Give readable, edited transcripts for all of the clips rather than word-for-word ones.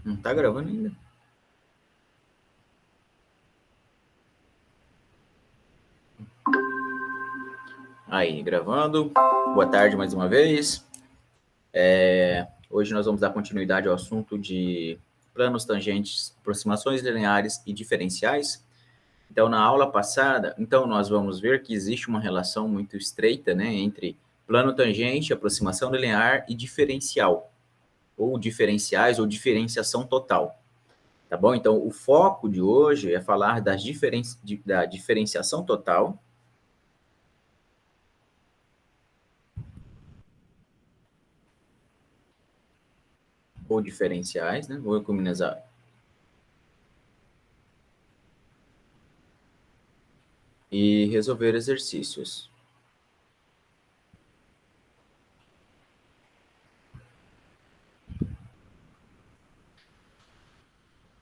Não tá gravando ainda? Aí, gravando. Boa tarde mais uma vez. Hoje nós vamos dar continuidade ao assunto de planos tangentes, aproximações lineares e diferenciais. Então, na aula passada, nós vamos ver que existe uma relação muito estreita, né, entre plano tangente, aproximação linear e diferencial, ou diferenciais, ou diferenciação total. Tá bom? Então, o foco de hoje é falar da diferenciação total, ou diferenciais, né? Vou ecumenizar. E resolver exercícios.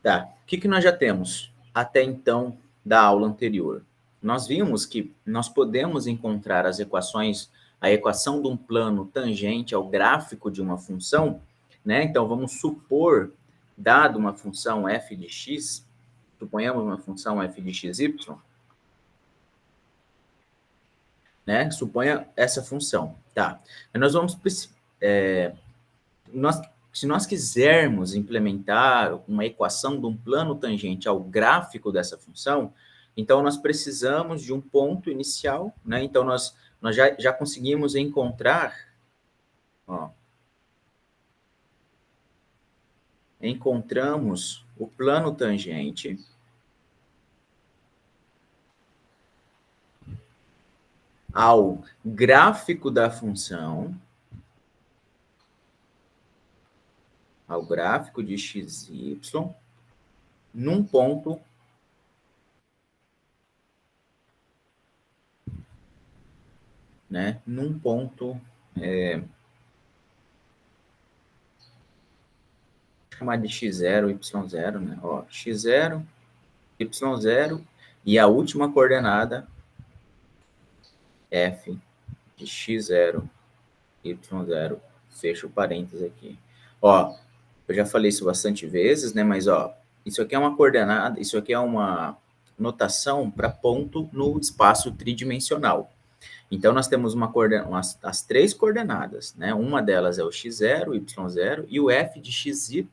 Tá, o que nós já temos até então da aula anterior? Nós vimos que nós podemos encontrar as equações, a equação de um plano tangente ao gráfico de uma função, né? Então, vamos supor, dado uma função f de x, suponhamos uma função f de xy, né? Suponha essa função, tá? Nós vamos, se nós quisermos implementar uma equação de um plano tangente ao gráfico dessa função, então nós precisamos de um ponto inicial, né? Então nós já conseguimos encontramos o plano tangente ao gráfico da função, ao gráfico de xy, num ponto num ponto, chamar de x0, y0, né? Ó, x0, y0 e a última coordenada f de x0, y0, fecho o parênteses aqui. Ó, eu já falei isso bastante vezes, né? Mas, ó, isso aqui é uma coordenada, isso aqui é uma notação para ponto no espaço tridimensional. Então, nós temos as três coordenadas, né? Uma delas é o x0, y0 e o f de xy,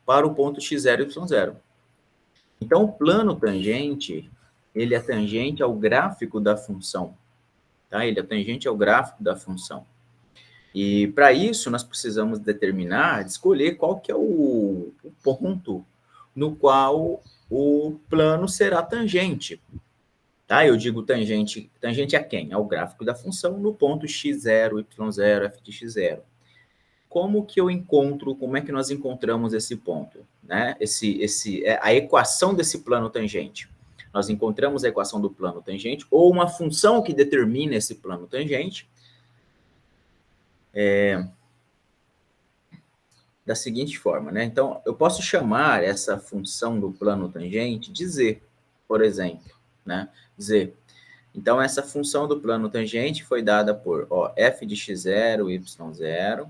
para o ponto x0, y0. Então, o plano tangente, ele é tangente ao gráfico da função, tá? Ele é tangente ao gráfico da função. E, para isso, nós precisamos escolher qual que é o ponto no qual o plano será tangente. Tá? Eu digo tangente a quem? Ao gráfico da função no ponto x0, y0, f de x0. Como é que nós encontramos esse ponto? Né? A equação desse plano tangente. Nós encontramos a equação do plano tangente, ou uma função que determina esse plano tangente, da seguinte forma, né? Então, eu posso chamar essa função do plano tangente de z, por exemplo, né? Z. Então, essa função do plano tangente foi dada por f de x0, y0,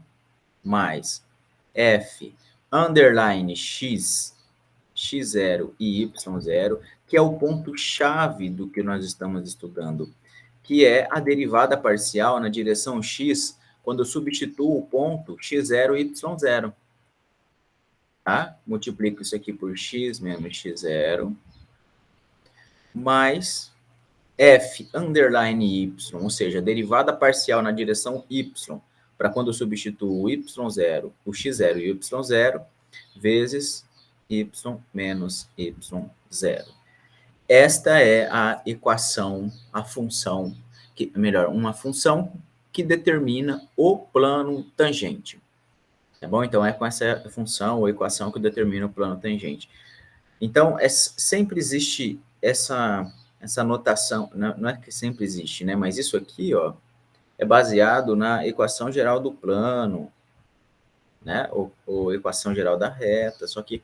mais f underline x, x0 e y0, que é o ponto-chave do que nós estamos estudando, que é a derivada parcial na direção x, quando eu substituo o ponto x0 e y0. Tá? Multiplico isso aqui por x menos x0, mais f underline y, ou seja, derivada parcial na direção y, para quando eu substituo o y0, o x0 e o y0, vezes y menos y0. Esta é a equação, a função, uma função que determina o plano tangente. Tá bom? Então, é com essa função ou equação que determina o plano tangente. Então, sempre existe essa notação, não é que sempre existe, né? Mas isso aqui, ó, é baseado na equação geral do plano, né? Ou equação geral da reta, só que,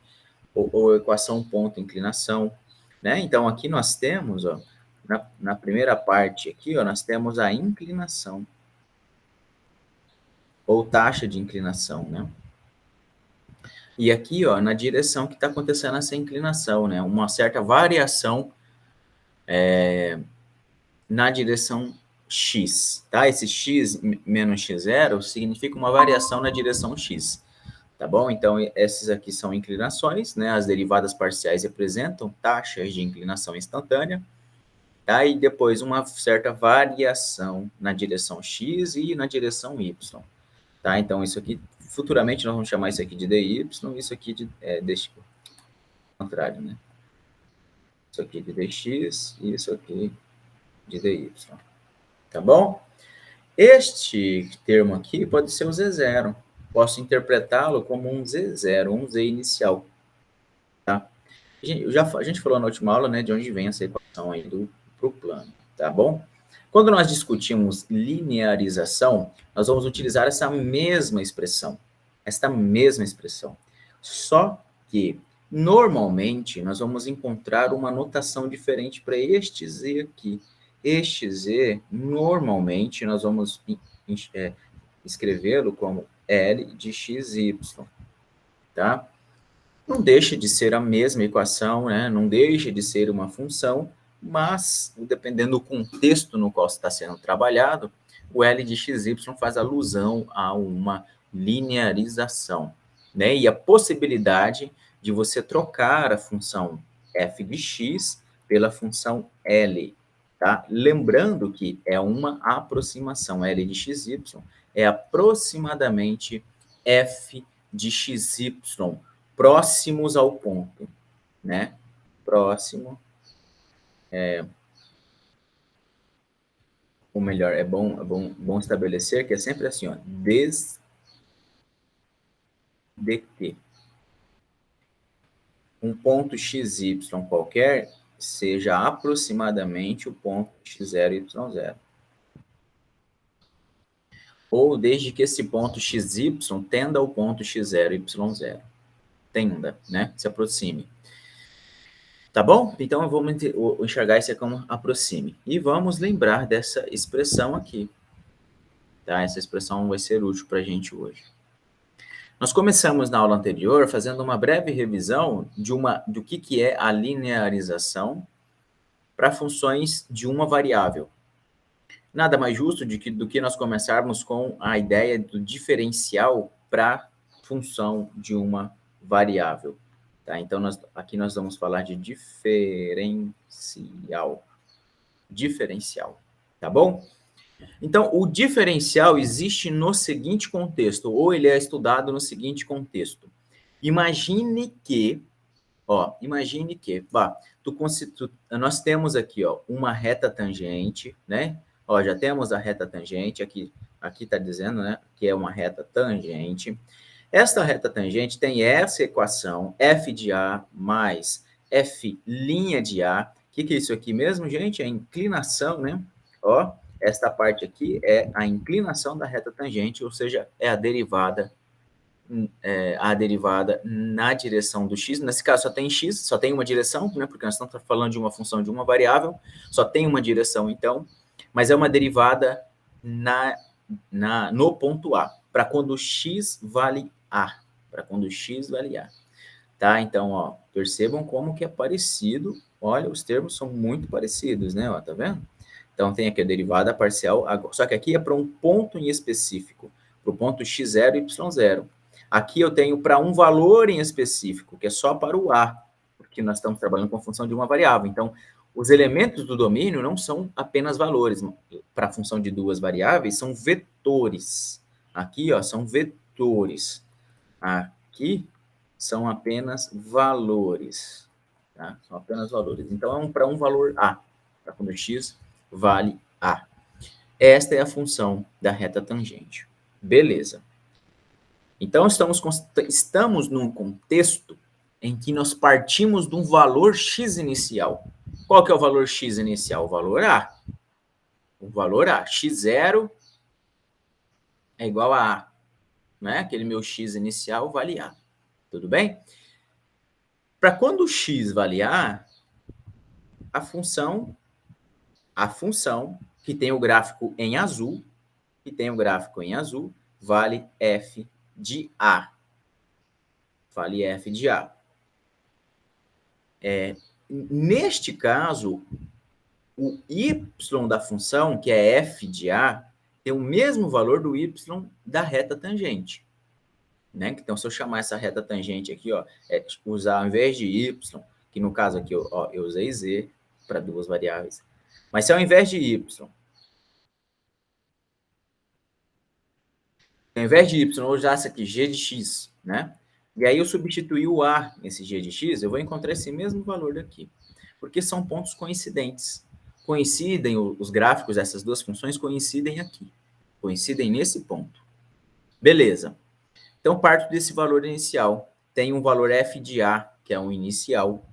ou equação ponto inclinação, né? Então, aqui nós temos, ó, na primeira parte aqui, ó, nós temos a inclinação, ou taxa de inclinação, né? E aqui, ó, na direção que está acontecendo essa inclinação, né? Uma certa variação na direção x, tá? Esse x menos x0 significa uma variação na direção x, tá bom? Então, essas aqui são inclinações, né? As derivadas parciais representam taxas de inclinação instantânea, tá? E depois uma certa variação na direção x e na direção y, tá? Então, isso aqui, futuramente nós vamos chamar isso aqui de dy, isso aqui de deste contrário, né? Isso aqui de dx e isso aqui de dy, tá bom? Este termo aqui pode ser o Z0. Posso interpretá-lo como um Z0, um Z inicial. Tá? A gente falou na última aula, né, de onde vem essa equação aí pro plano, tá bom? Quando nós discutimos linearização, nós vamos utilizar essa mesma expressão. Esta mesma expressão. Só que, normalmente, nós vamos encontrar uma notação diferente para este Z aqui. Este Z, normalmente, nós vamos escrevê-lo como L de XY, tá? Não deixa de ser a mesma equação, né? Não deixa de ser uma função, mas, dependendo do contexto no qual está sendo trabalhado, o L de XY faz alusão a uma linearização, né? E a possibilidade de você trocar a função f de x pela função L, tá? Lembrando que é uma aproximação, L de XY é aproximadamente f de XY, próximos ao ponto, né? Próximo, ou melhor, é bom estabelecer que é sempre assim, ó, desde que um ponto xy qualquer seja aproximadamente o ponto x0, y0. Ou desde que esse ponto xy tenda ao ponto x0, y0. Tenda, né? Se aproxime. Tá bom? Então, vamos enxergar isso como aproxime. E vamos lembrar dessa expressão aqui. Tá? Essa expressão vai ser útil para a gente hoje. Nós começamos na aula anterior fazendo uma breve revisão do que é a linearização para funções de uma variável. Nada mais justo do que nós começarmos com a ideia do diferencial para função de uma variável. Tá? Então, aqui nós vamos falar de diferencial. Diferencial, tá bom? Então, o diferencial existe no seguinte contexto, ou ele é estudado no seguinte contexto. Imagine que, nós temos aqui, ó, uma reta tangente, né? Ó, já temos a reta tangente, aqui está dizendo, né, que é uma reta tangente. Esta reta tangente tem essa equação, f de A mais f' de A. O que é isso aqui mesmo, gente? É a inclinação, né? Ó, esta parte aqui é a inclinação da reta tangente, ou seja, é a derivada na direção do x. Nesse caso, só tem x, só tem uma direção, né? Porque nós estamos falando de uma função de uma variável, só tem uma direção, então, mas é uma derivada no ponto A, para quando x vale A. Para quando x vale A. Tá? Então, ó, percebam como que é parecido. Olha, os termos são muito parecidos, né? Ó, tá vendo? Então, tem aqui a derivada parcial, só que aqui é para um ponto em específico, para o ponto x0 e y0. Aqui eu tenho para um valor em específico, que é só para o A, porque nós estamos trabalhando com a função de uma variável. Então, os elementos do domínio não são apenas valores. Para a função de duas variáveis, são vetores. Aqui, ó, são vetores. Aqui são apenas valores. Tá? São apenas valores. Então, é para um valor A, para quando x vale A. Esta é a função da reta tangente. Beleza. Então, estamos num contexto em que nós partimos de um valor x inicial. Qual que é o valor x inicial? O valor A. O valor A. x0 é igual a A. Né? Aquele meu x inicial vale A. Tudo bem? Para quando x vale A, a função que tem o gráfico em azul, vale f de A. vale f de a. Neste caso, o y da função, que é f de a, tem o mesmo valor do y da reta tangente. Né? Então, se eu chamar essa reta tangente aqui, ó, usar ao invés de y, que no caso aqui ó, eu usei z para duas variáveis, mas se ao invés de y, eu usasse aqui g de x, né? E aí eu substituir o a nesse g de x, eu vou encontrar esse mesmo valor daqui, porque são pontos coincidentes. Coincidem os gráficos dessas duas funções, coincidem aqui, coincidem nesse ponto. Beleza. Então, parto desse valor inicial. Tem um valor f de a, que é um inicial.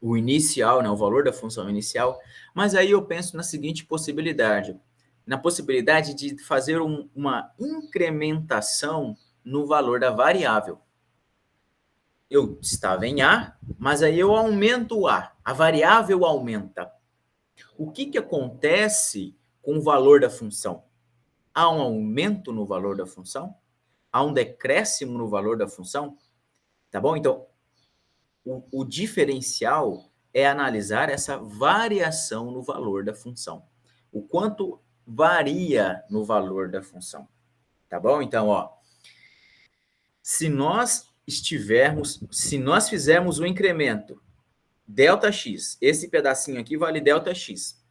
O inicial, né, o valor da função inicial. Mas aí eu penso na seguinte possibilidade. Na possibilidade de fazer uma incrementação no valor da variável. Eu estava em a, mas aí eu aumento o a. A variável aumenta. O que acontece com o valor da função? Há um aumento no valor da função? Há um decréscimo no valor da função? Tá bom? Então, o diferencial é analisar essa variação no valor da função. O quanto varia no valor da função. Tá bom? Então, ó, se nós fizermos o incremento ΔX, esse pedacinho aqui vale ΔX.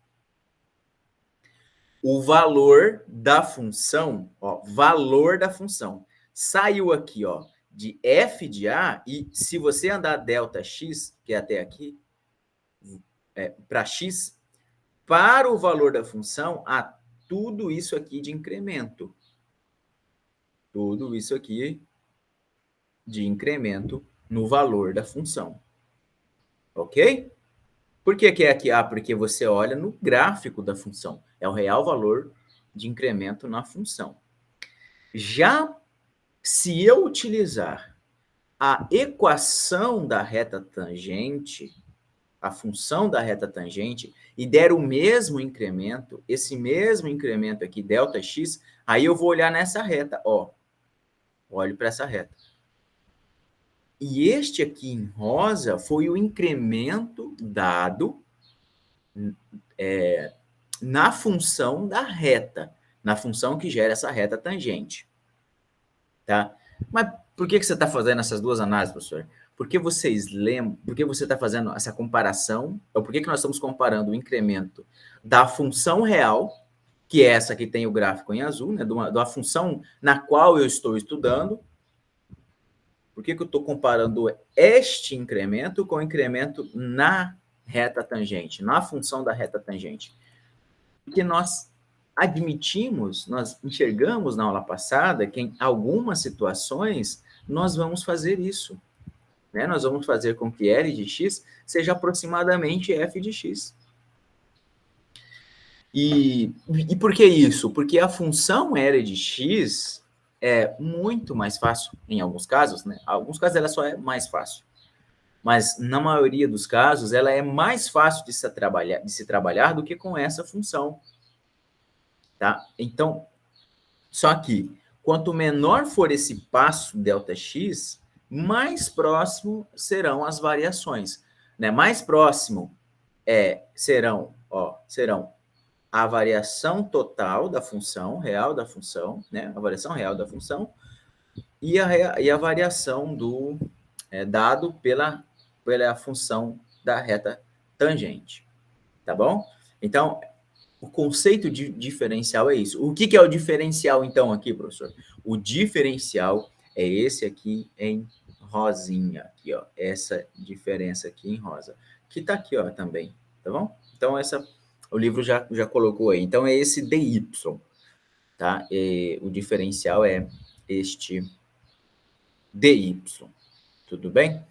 O valor da função, ó, valor da função, saiu aqui, ó, de f de a, e se você andar ΔX, que é até aqui, para x, para o valor da função, há tudo isso aqui de incremento. Tudo isso aqui de incremento no valor da função. Ok? Por que é aqui A? Porque você olha no gráfico da função. É o real valor de incremento na função. Já se eu utilizar a equação da reta tangente, a função da reta tangente, e der o mesmo incremento, esse mesmo incremento aqui, ΔX, aí eu vou olhar nessa reta, ó. Olho para essa reta. E este aqui em rosa foi o incremento dado na função da reta, na função que gera essa reta tangente. Tá? Mas por que você está fazendo essas duas análises, professor? Porque vocês lembram, porque você está fazendo essa comparação, ou por que nós estamos comparando o incremento da função real, que é essa que tem o gráfico em azul, né, da função na qual eu estou estudando. Por que eu estou comparando este incremento com o incremento na reta tangente, na função da reta tangente? Porque nós admitimos, nós enxergamos na aula passada que em algumas situações nós vamos fazer isso. Né? Nós vamos fazer com que L de x seja aproximadamente f de x. E por que isso? Porque a função L de x é muito mais fácil, em alguns casos, né? Em alguns casos ela só é mais fácil. Mas, na maioria dos casos, ela é mais fácil de se trabalhar do que com essa função. Tá? Então, só que, quanto menor for esse passo ΔX, mais próximo serão as variações. Né? Mais próximo serão a variação total da função, real da função, né? A variação real da função, e a variação do dado pela função da reta tangente. Tá bom? Então, o conceito de diferencial é isso. O que é o diferencial, então, aqui, professor? O diferencial é esse aqui em rosinha, aqui, ó. Essa diferença aqui em rosa. Que tá aqui, ó, também, tá bom? Então, o livro já colocou aí. Então, é esse dy, tá? E o diferencial é este dy. Tudo bem?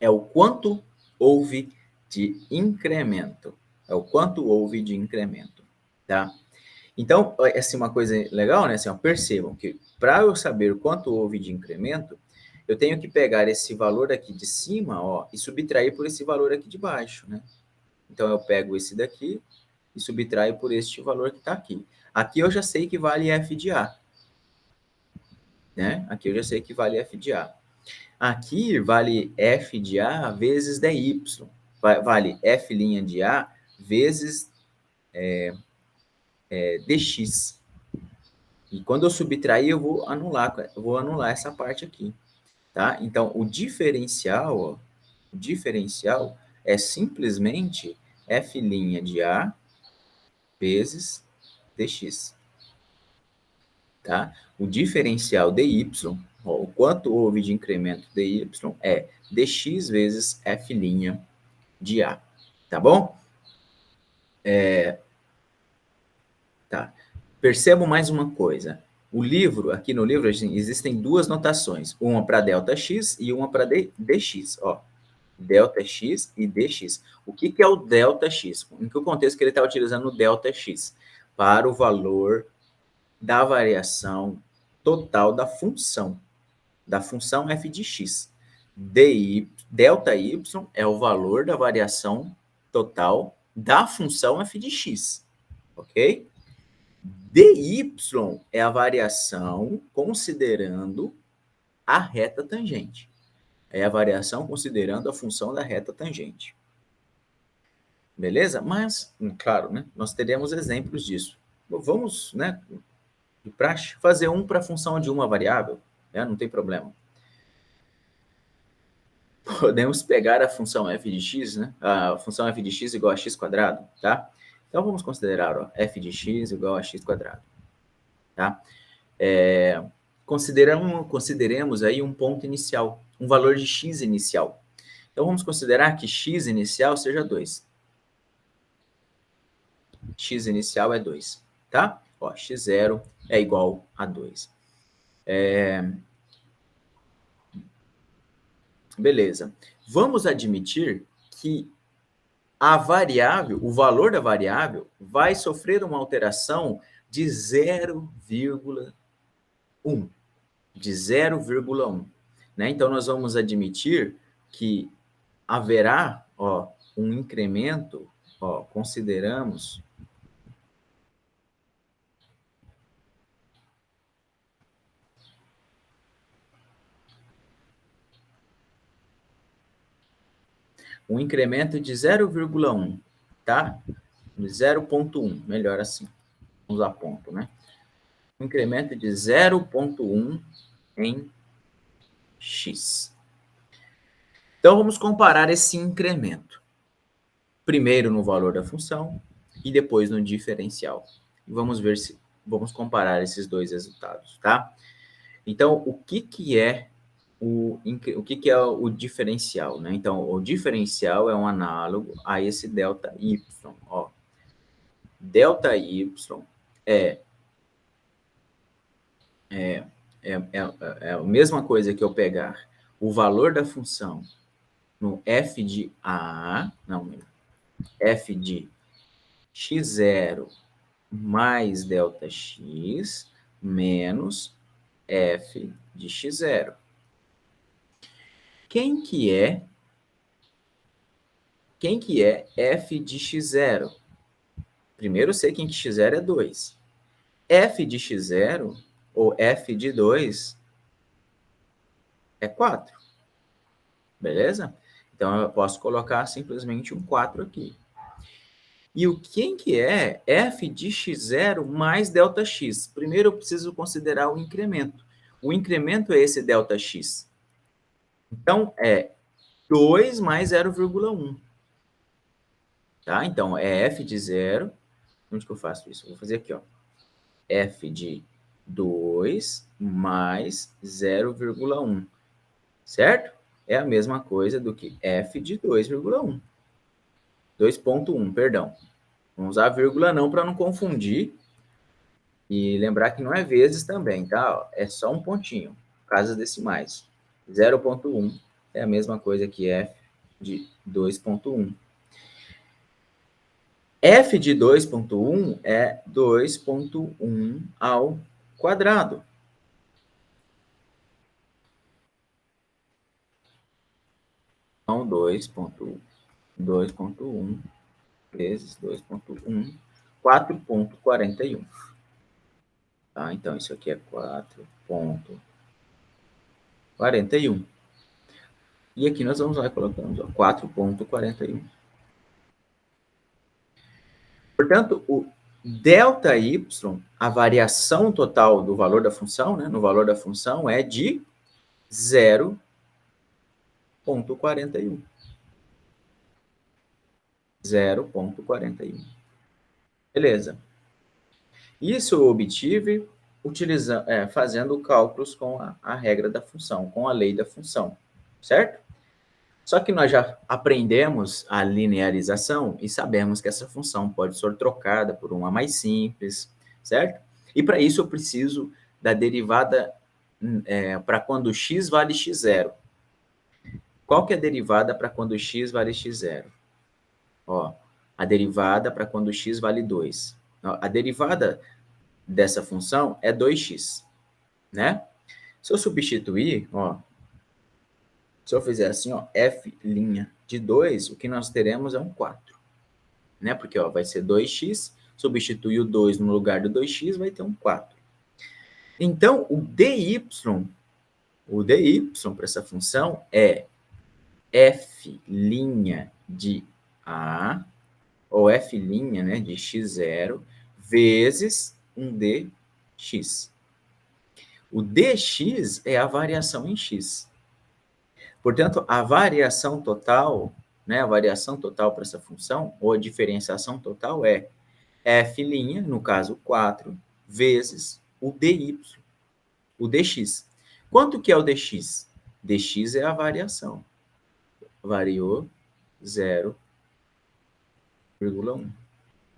É o quanto houve de incremento. É o quanto houve de incremento, tá? Então, assim, uma coisa legal, né? Assim, ó, percebam que para eu saber o quanto houve de incremento, eu tenho que pegar esse valor aqui de cima, ó, e subtrair por esse valor aqui de baixo, né? Então, eu pego esse daqui e subtraio por este valor que está aqui. Aqui eu já sei que vale f de a. Né? Aqui eu já sei que vale f de a. Aqui vale f de A vezes dy. Vale f' de A vezes dx. E quando eu subtrair, eu vou anular essa parte aqui, tá? Então, o diferencial é simplesmente f' de A vezes dx, tá? O diferencial dy, ó, o quanto houve de incremento dy é dx vezes f' de A, tá bom? Tá. Percebam mais uma coisa. Aqui no livro, existem duas notações, uma para ΔX e uma para dx, ó. ΔX e dx. O que é o ΔX? Em que contexto que ele está utilizando o ΔX? Para o valor da variação total da função f de x. ΔY é o valor da variação total da função f de x, ok? dy é a variação considerando a reta tangente. É a variação considerando a função da reta tangente. Beleza? Mas, claro, né, nós teremos exemplos disso. Vamos, né, de praxe, fazer um para a função de uma variável, né, não tem problema. Podemos pegar a função f de x, né, a função f de x igual a x quadrado, tá? Então, vamos considerar, ó, f de x igual a x quadrado, tá? Consideremos aí um ponto inicial, um valor de x inicial. Então, vamos considerar que x inicial seja 2. X inicial é 2, tá? Ó, x0 é igual a 2. Beleza. Vamos admitir que a variável, o valor da variável, vai sofrer uma alteração de 0,1. De 0,1. Né? Então, nós vamos admitir que haverá, ó, um incremento, ó, consideramos um incremento de 0,1, tá? De 0,1, melhor assim, vamos a ponto, né? Um incremento de 0,1 em x. Então, vamos comparar esse incremento. Primeiro no valor da função e depois no diferencial. E vamos comparar esses dois resultados, tá? Então, o que é o diferencial, né? Então, o diferencial é um análogo a esse ΔY, ó. ΔY é, é a mesma coisa que eu pegar o valor da função no f de A, não, f de x0 mais ΔX menos f de x0. Quem que é f de x0? Primeiro eu sei que x0 é 2. F de x0, ou f de 2, é 4. Beleza? Então, eu posso colocar simplesmente um 4 aqui. E o que é f de x0 mais ΔX? Primeiro, eu preciso considerar o incremento. O incremento é esse ΔX. Então, é 2 mais 0,1. Tá? Então, é f de 0. Onde que eu faço isso? Eu vou fazer aqui, ó. F de 2 mais 0,1. Certo? É a mesma coisa do que f de 2,1. 2,1, perdão. Vamos usar vírgula não para não confundir. E lembrar que não é vezes também, tá? É só um pontinho, casas decimais. 0,1 é a mesma coisa que f de 2,1. F de 2,1 é 2,1 ao quadrado. Então, 2,1 vezes 2,1, 4,41. Tá? Então, isso aqui é 4,41. E aqui nós vamos lá e colocamos 4,41. Portanto, o ΔY, a variação total do valor da função, né, no valor da função, é de 0,41. 0,41. Beleza. Isso eu obtive fazendo cálculos com a regra da função, com a lei da função, certo? Só que nós já aprendemos a linearização e sabemos que essa função pode ser trocada por uma mais simples, certo? E para isso eu preciso da derivada para quando x vale x0. Qual que é a derivada para quando x vale x0? Ó, a derivada para quando x vale 2. A derivada dessa função é 2x, né? Se eu substituir, ó, se eu fizer assim, ó, f' de 2, o que nós teremos é um 4, né? Porque, ó, vai ser 2x, substituir o 2 no lugar do 2x, vai ter um 4. Então, o dy para essa função é f' de a, ou f', né, de x0, vezes um dx. O dx é a variação em x. Portanto, a variação total, né, a variação total para essa função, ou a diferenciação total é f', no caso 4, vezes o dy, o dx. Quanto que é o dx? Dx é a variação. Variou 0,1.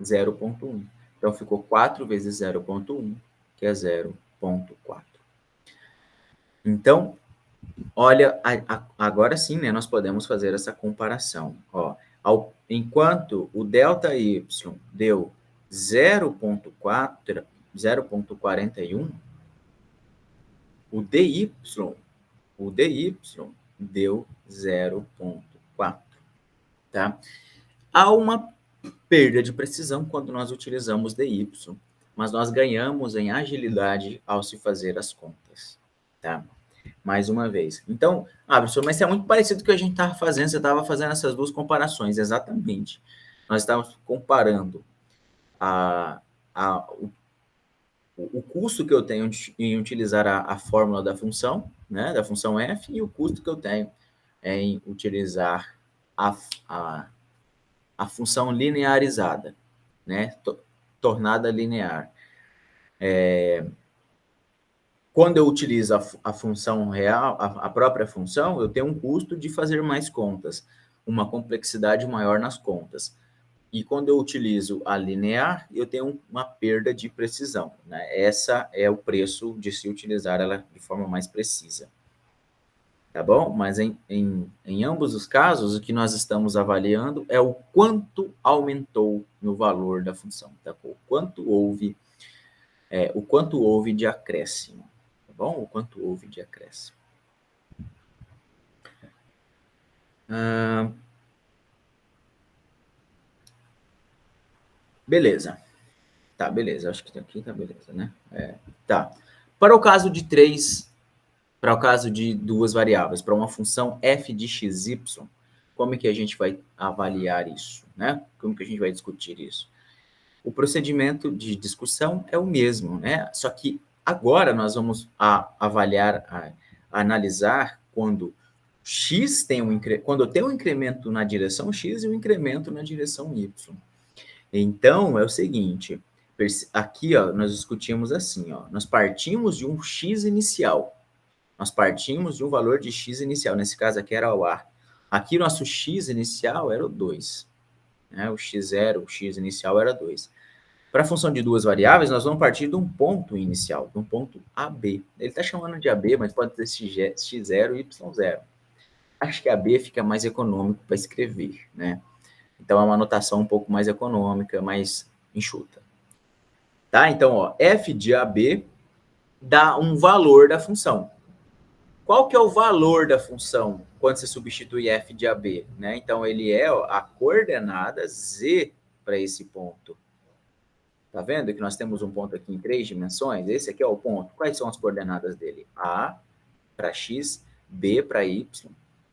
0,1. Então, ficou 4 vezes 0,1, que é 0,4. Então, olha, agora sim, né, nós podemos fazer essa comparação. Ó, enquanto o ΔY deu 0,41, o dy deu 0,4. Tá? Há uma perda de precisão quando nós utilizamos dy, mas nós ganhamos em agilidade ao se fazer as contas. Tá? Mais uma vez. Então, professor, mas isso é muito parecido com o que a gente estava fazendo. Você estava fazendo essas duas comparações, exatamente. Nós estávamos comparando a, o custo que eu tenho em utilizar a fórmula da função, né, da função f, e o custo que eu tenho em utilizar a, a função linearizada, né, tornada linear. Quando eu utilizo a função real, a própria função, eu tenho um custo de fazer mais contas, uma complexidade maior nas contas. E quando eu utilizo a linear, eu tenho uma perda de precisão, né? Essa é o preço de se utilizar ela de forma mais precisa. Tá bom? Mas em ambos os casos, o que nós estamos avaliando é o quanto aumentou no valor da função, tá? O quanto houve de acréscimo. Bom, o quanto houve de acréscimo. Beleza. Tá, beleza. Acho que aqui tá beleza, né? Tá. Para o caso de duas variáveis, para uma função f de xy, como é que a gente vai avaliar isso, né? Como que a gente vai discutir isso? O procedimento de discussão é o mesmo, né? Só que agora nós vamos analisar quando x quando eu tenho um incremento na direção x e um incremento na direção y. Então, é o seguinte, aqui ó, nós discutimos assim, ó, nós partimos de um x inicial, nós partimos de um valor de x inicial, nesse caso aqui era o a. Aqui nosso x inicial era o 2, né? O x0, o x inicial era 2. Para a função de duas variáveis, nós vamos partir de um ponto inicial, de um ponto AB. Ele está chamando de AB, mas pode ser x0 e y0. Acho que AB fica mais econômico para escrever, né? Então, é uma notação um pouco mais econômica, mais enxuta. Tá? Então, ó, f de AB dá um valor da função. Qual que é o valor da função quando você substitui f de AB? Né? Então, ele é a coordenada z para esse ponto. Tá vendo que nós temos um ponto aqui em 3 dimensões? Esse aqui é o ponto. Quais são as coordenadas dele? A para x, B para y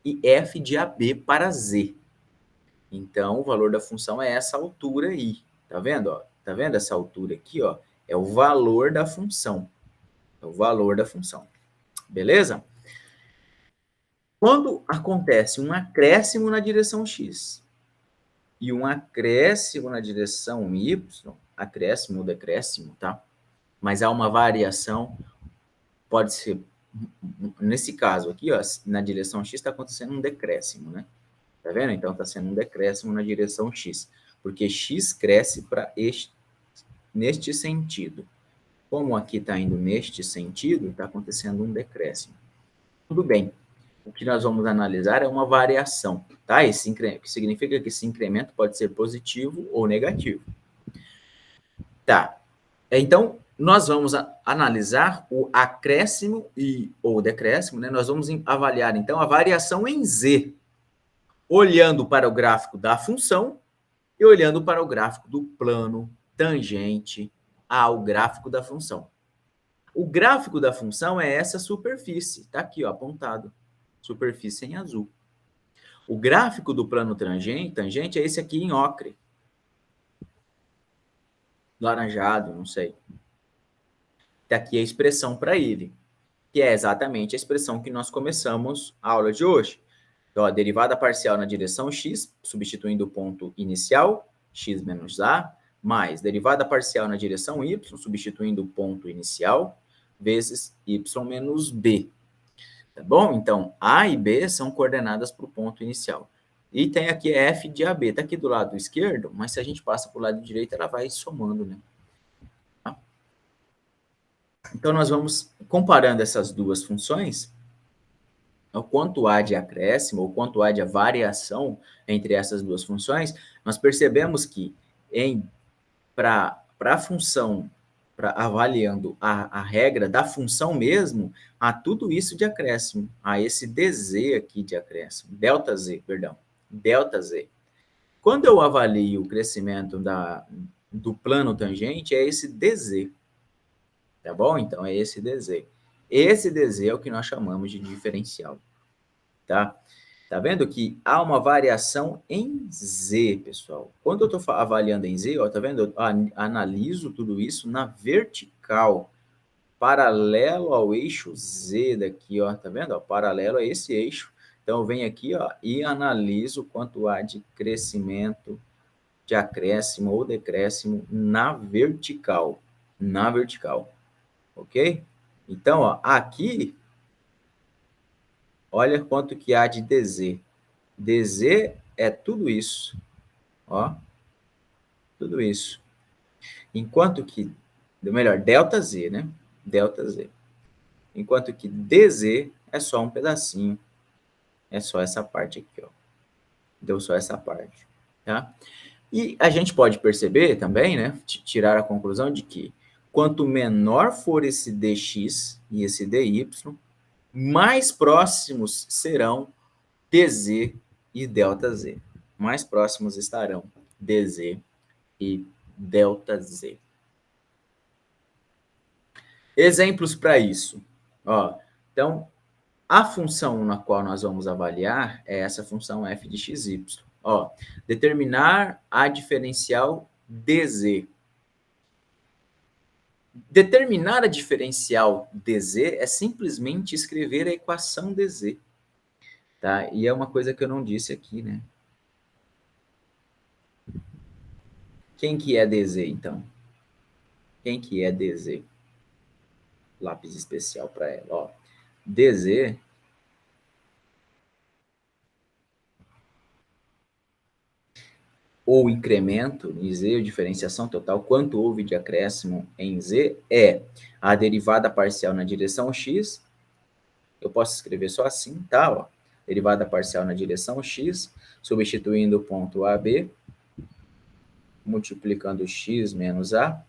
e f de AB para Z. Então, o valor da função é essa altura aí. Tá vendo? Ó? Tá vendo essa altura aqui? Ó? É o valor da função. É o valor da função. Beleza? Quando acontece um acréscimo na direção x e um acréscimo na direção y, acréscimo ou decréscimo, tá? Mas há uma variação, pode ser, nesse caso aqui, ó, na direção x está acontecendo um decréscimo, né? Tá vendo? Então está sendo um decréscimo na direção x, porque x cresce para neste sentido. Como aqui está indo neste sentido, está acontecendo um decréscimo. Tudo bem. O que nós vamos analisar é uma variação, tá? Esse incremento, significa que esse incremento pode ser positivo ou negativo. Tá. Então, nós vamos analisar o acréscimo ou decréscimo, né? Nós vamos avaliar, então, a variação em z, olhando para o gráfico da função e olhando para o gráfico do plano tangente ao gráfico da função. O gráfico da função é essa superfície, está aqui, ó, apontado, superfície em azul. O gráfico do plano tangente é esse aqui em ocre. Laranjado, não sei. Está aqui a expressão para ele, que é exatamente a expressão que nós começamos a aula de hoje. Então, a derivada parcial na direção x, substituindo o ponto inicial, x menos a, mais derivada parcial na direção y, substituindo o ponto inicial, vezes y menos b. Tá bom? Então, a e b são coordenadas para o ponto inicial. E tem aqui f de AB, está aqui do lado esquerdo, mas se a gente passa para o lado direito, ela vai somando, né? Tá? Então, nós vamos comparando essas duas funções, o quanto há de acréscimo, ou quanto há de variação entre essas duas funções, nós percebemos que para a função, avaliando a regra da função mesmo, há tudo isso de acréscimo, há esse dz aqui de acréscimo, delta z, perdão, delta z. Quando eu avalio o crescimento do plano tangente, é esse dz, tá bom? Então, é esse dz. Esse dz é o que nós chamamos de diferencial, tá? Tá vendo que há uma variação em z, pessoal. Quando eu estou avaliando em z, ó, tá vendo? Eu analiso tudo isso na vertical, paralelo ao eixo z daqui, ó, tá vendo? Ó, paralelo a esse eixo. Então, eu venho aqui, ó, e analiso quanto há de crescimento, de acréscimo ou decréscimo na vertical, ok? Então, ó, aqui, olha quanto que há de dz. dz é tudo isso, ó, tudo isso. Enquanto que, melhor, delta z, né? Delta z. Enquanto que dz é só um pedacinho, é só essa parte aqui, ó. Deu só essa parte, tá? E a gente pode perceber também, né, tirar a conclusão de que quanto menor for esse dx e esse dy, mais próximos serão dz e ΔZ. Mais próximos estarão dz e ΔZ. Exemplos para isso. Ó, então, a função na qual nós vamos avaliar é essa função f de xy. Ó, determinar a diferencial dz. Determinar a diferencial dz é simplesmente escrever a equação dz. Tá? E é uma coisa que eu não disse aqui, né? Quem que é dz, então? Quem que é dz? Lápis especial para ela, ó. dz ou incremento em z, ou diferenciação total, quanto houve de acréscimo em z, é a derivada parcial na direção x, eu posso escrever só assim, tá? Ó. Derivada parcial na direção x, substituindo o ponto AB, multiplicando x menos a,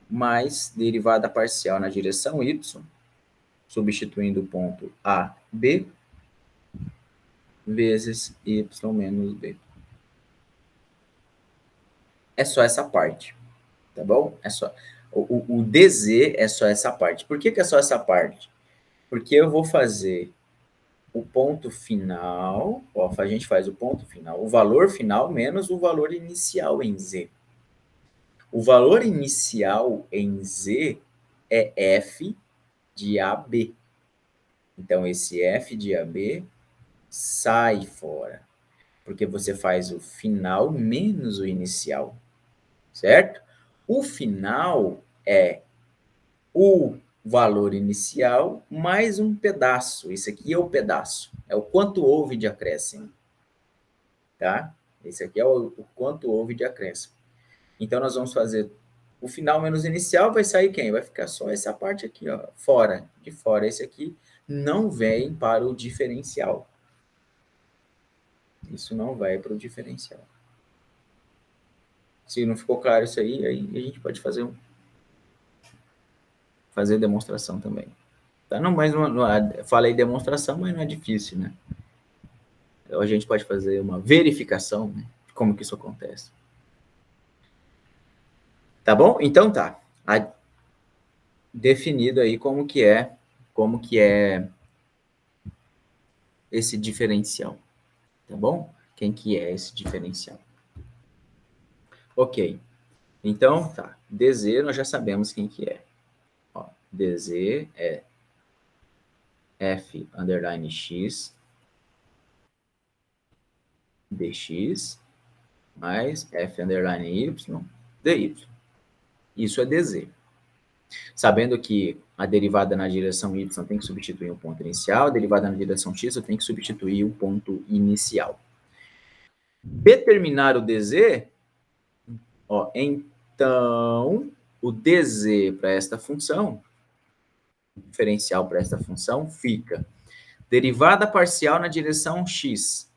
mais derivada parcial na direção y, substituindo o ponto AB, vezes y menos b. É só essa parte, tá bom? É só o dz é só essa parte. Por que é só essa parte? Porque eu vou fazer o ponto final, ó, a gente faz o ponto final, o valor final menos o valor inicial em Z. O valor inicial em Z é f de AB. Então, esse f de AB sai fora, porque você faz o final menos o inicial, certo? O final é o valor inicial mais um pedaço. Esse aqui é o pedaço, é o quanto houve de acréscimo, tá? Esse aqui é o quanto houve de acréscimo. Então, nós vamos fazer o final menos o inicial, vai sair quem? Vai ficar só essa parte aqui, ó, fora, de fora. Esse aqui não vem para o diferencial. Isso não vai para o diferencial. Se não ficou claro isso aí a gente pode fazer demonstração também. Tá? Não, mas falei demonstração, mas não é difícil, né? Então, a gente pode fazer uma verificação, né, de como que isso acontece. Tá bom? Então tá. Definido aí como que é esse diferencial. Tá bom? Quem que é esse diferencial? Ok. Então, tá. DZ nós já sabemos quem que é. Ó, DZ é f underline x dx mais f underline y dy. Isso é DZ. Sabendo que a derivada na direção y tem que substituir um ponto inicial, a derivada na direção x eu tenho que substituir um ponto inicial. Determinar o DZ, ó, então o DZ para esta função, o diferencial para esta função, fica derivada parcial na direção x.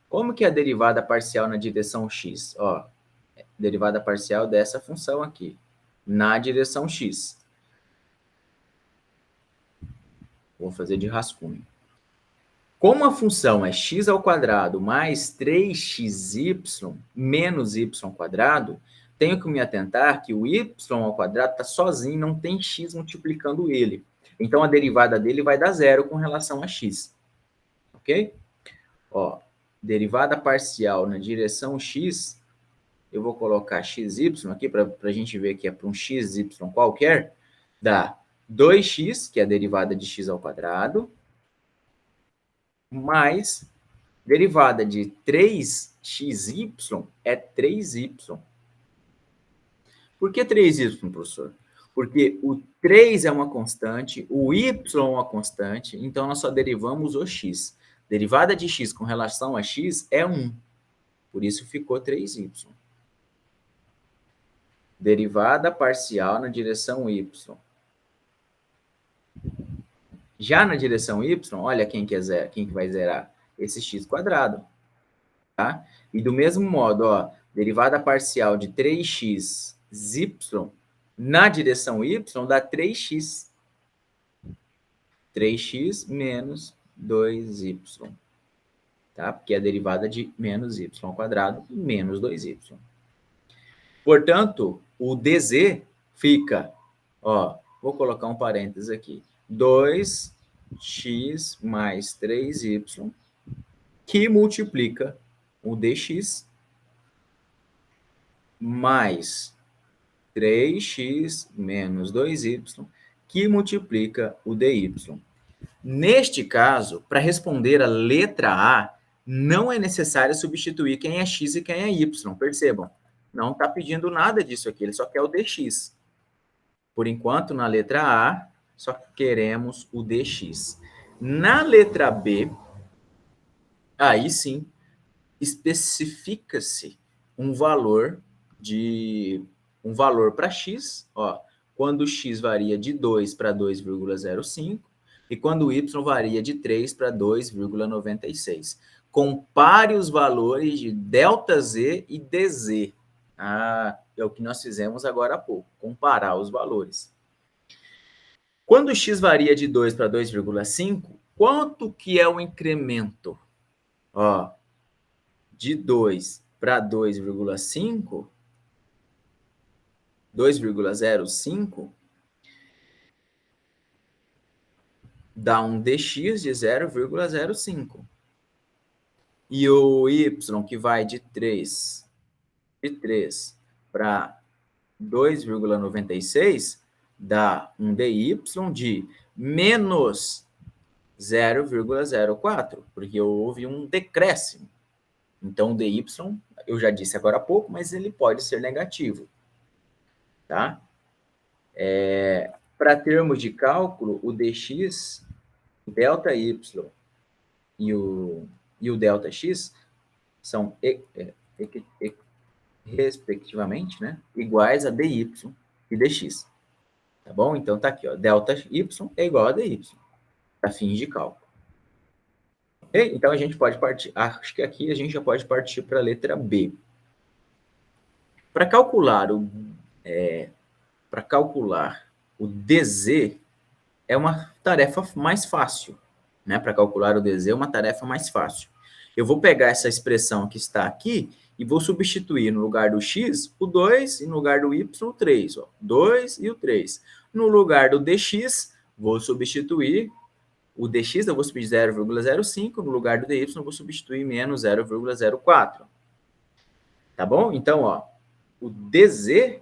Como que é a derivada parcial na direção x? Ó, derivada parcial dessa função aqui, na direção x. Vou fazer de rascunho. Como a função é x ao quadrado mais 3xy menos y quadrado, tenho que me atentar que o y ao quadrado está sozinho, não tem x multiplicando ele. Então, a derivada dele vai dar zero com relação a x. Ok? Ó, derivada parcial na direção x, eu vou colocar xy aqui para a gente ver que é para um xy qualquer, dá 2x, que é a derivada de x ao quadrado, mais derivada de 3xy é 3y. Por que 3y, professor? Porque o 3 é uma constante, o y é uma constante, então nós só derivamos o x. Derivada de x com relação a x é 1. Por isso ficou 3y. Derivada parcial na direção y. Já na direção y, olha quem que vai zerar. Esse x quadrado. Tá? E do mesmo modo, ó, derivada parcial de 3xy na direção y dá 3x. 3x menos 2y. Tá? Porque é a derivada de menos y ao quadrado menos 2y. Portanto, o dz fica, ó, vou colocar um parênteses aqui, 2x mais 3y, que multiplica o dx mais 3x menos 2y, que multiplica o dy. Neste caso, para responder a letra A, não é necessário substituir quem é x e quem é y. Percebam, não está pedindo nada disso aqui, ele só quer o dx. Por enquanto, na letra A, só queremos o dx. Na letra B, aí sim, especifica-se um valor para x, ó, quando x varia de 2 para 2,05 e quando y varia de 3 para 2,96. Compare os valores de ΔZ e DZ. É o que nós fizemos agora há pouco, comparar os valores. Quando x varia de 2 para 2,5, quanto que é o incremento? Ó, de 2 para 2,05, 2,05, dá um dx de 0,05. E o y, que vai de 3 para 2,96, dá um dy de menos 0,04, porque houve um decréscimo. Então, o dy, eu já disse agora há pouco, mas ele pode ser negativo. Tá? Para termos de cálculo, o dx, o delta y e o delta x são, respectivamente, né, iguais a dy e dx. Tá bom? Então, tá aqui, ó, delta y é igual a dy, para fins de cálculo. Okay? Então, a gente pode partir, acho que aqui a gente já pode partir para a letra B. Para calcular o dz, é uma tarefa mais fácil. Né? Para calcular o dz é uma tarefa mais fácil. Eu vou pegar essa expressão que está aqui e vou substituir no lugar do x o 2 e no lugar do y o 3. Ó, 2 e o 3. No lugar do dx, vou substituir o dx, eu vou substituir 0,05. No lugar do dy, eu vou substituir menos 0,04. Tá bom? Então, ó, o dz,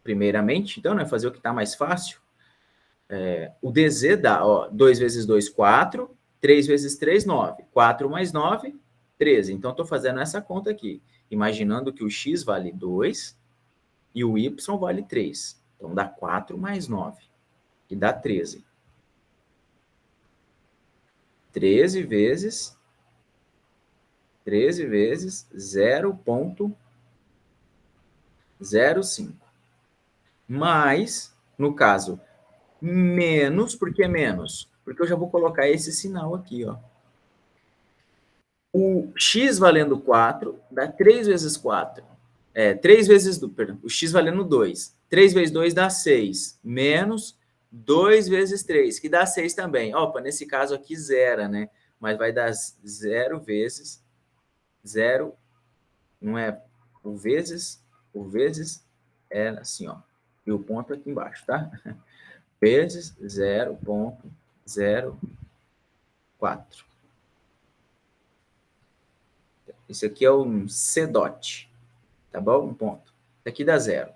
primeiramente, então, né, fazer o que está mais fácil. O dz dá, ó, 2 vezes 2, 4, 3 vezes 3, 9. 4 mais 9, 13. Então, estou fazendo essa conta aqui, imaginando que o x vale 2 e o y vale 3. Então, dá 4 mais 9, que dá 13. 13 vezes 0,05. Mais, no caso, menos, por que menos? Porque eu já vou colocar esse sinal aqui, ó. O x valendo 4 dá 3 vezes 4. 3 vezes, perdão, o x valendo 2. 3 vezes 2 dá 6. Menos 2 vezes 3, que dá 6 também. Opa, nesse caso aqui, zero, né? Mas vai dar 0 vezes 0, não é o vezes é assim, ó. E o ponto aqui embaixo, tá? Vezes 0,04. Isso aqui é um C dot, tá bom? Um ponto. Isso aqui dá 0.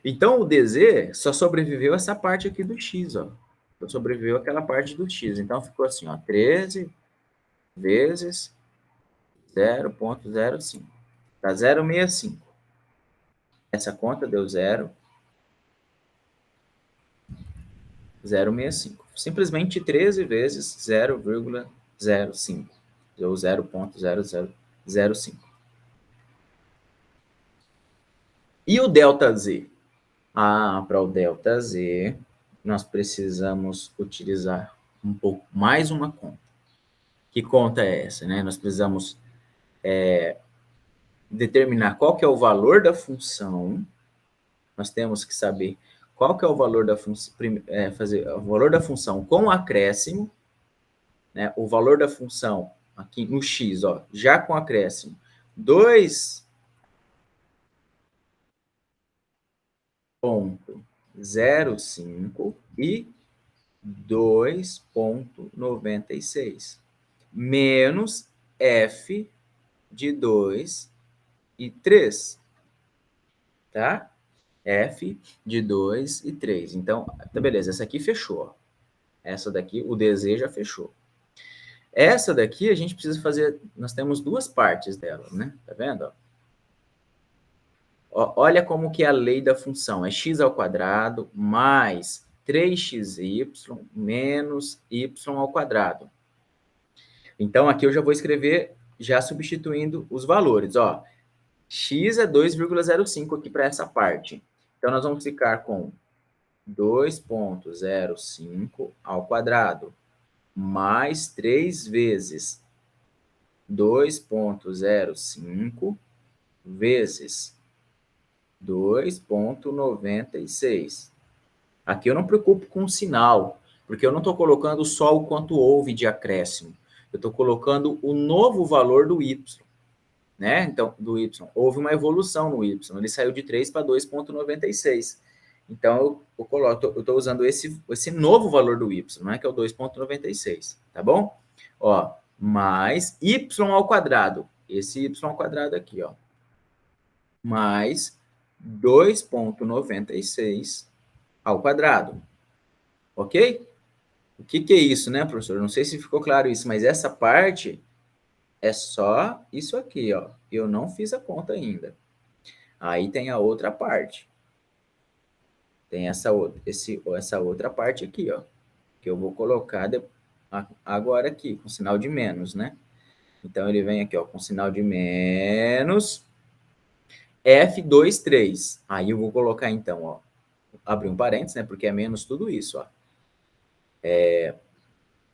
Então, o dz só sobreviveu essa parte aqui do x, ó. Só sobreviveu aquela parte do x. Então, ficou assim, ó, 13 vezes 0,05. Dá 0,65. Essa conta deu 0,65. Simplesmente 13 vezes 0,05. Deu 0,0005. E o ΔZ? Para o ΔZ, nós precisamos utilizar um pouco mais uma conta. Que conta é essa, né? Nós precisamos determinar qual que é o valor da função. Nós temos que saber qual que é o valor da função, fazer o valor da função com acréscimo, né? O valor da função aqui no x, ó, já com acréscimo, 2,05 e 2,96 menos f de 2 e 3, tá? F de 2 e 3. Então, tá beleza, essa aqui fechou. Essa daqui, o dz já fechou. Essa daqui a gente precisa fazer, nós temos duas partes dela, né? Tá vendo? Olha como que é a lei da função. É x ao quadrado mais 3xy menos y ao quadrado. Então, aqui eu já vou escrever, já substituindo os valores. Ó, x é 2,05 aqui para essa parte. Então, nós vamos ficar com 2,05 ao quadrado mais 3 vezes 2,05 vezes 2,96. Aqui eu não me preocupo com o sinal, porque eu não estou colocando só o quanto houve de acréscimo. Eu estou colocando o novo valor do y. Né? Então, do y. Houve uma evolução no y. Ele saiu de 3 para 2,96. Então, eu estou usando esse novo valor do y, né, que é o 2,96, tá bom? Ó, mais y ao quadrado, esse y ao quadrado aqui, ó, mais 2,96 ao quadrado, ok? O que é isso, né, professor? Não sei se ficou claro isso, mas essa parte é só isso aqui, ó. Eu não fiz a conta ainda. Aí tem a outra parte. Tem essa outra parte aqui, ó, que eu vou colocar agora aqui, com sinal de menos, né? Então, ele vem aqui, ó, com sinal de menos, F23. Aí eu vou colocar, então, ó, abrir um parênteses, né? Porque é menos tudo isso, ó.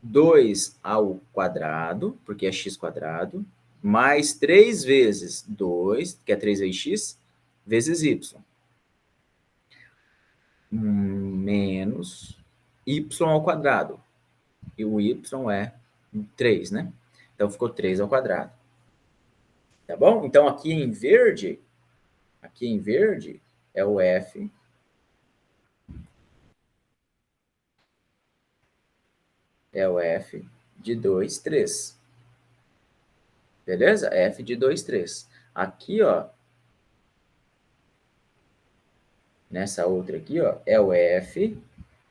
2 ao quadrado, porque é x quadrado, mais 3 vezes 2, que é 3 vezes x, vezes y. Menos y ao quadrado. E o y é 3, né? Então, ficou 3 ao quadrado. Tá bom? Então, aqui em verde é o f de 2, 3. Beleza? F de 2, 3. Aqui, ó, nessa outra aqui, ó, é o f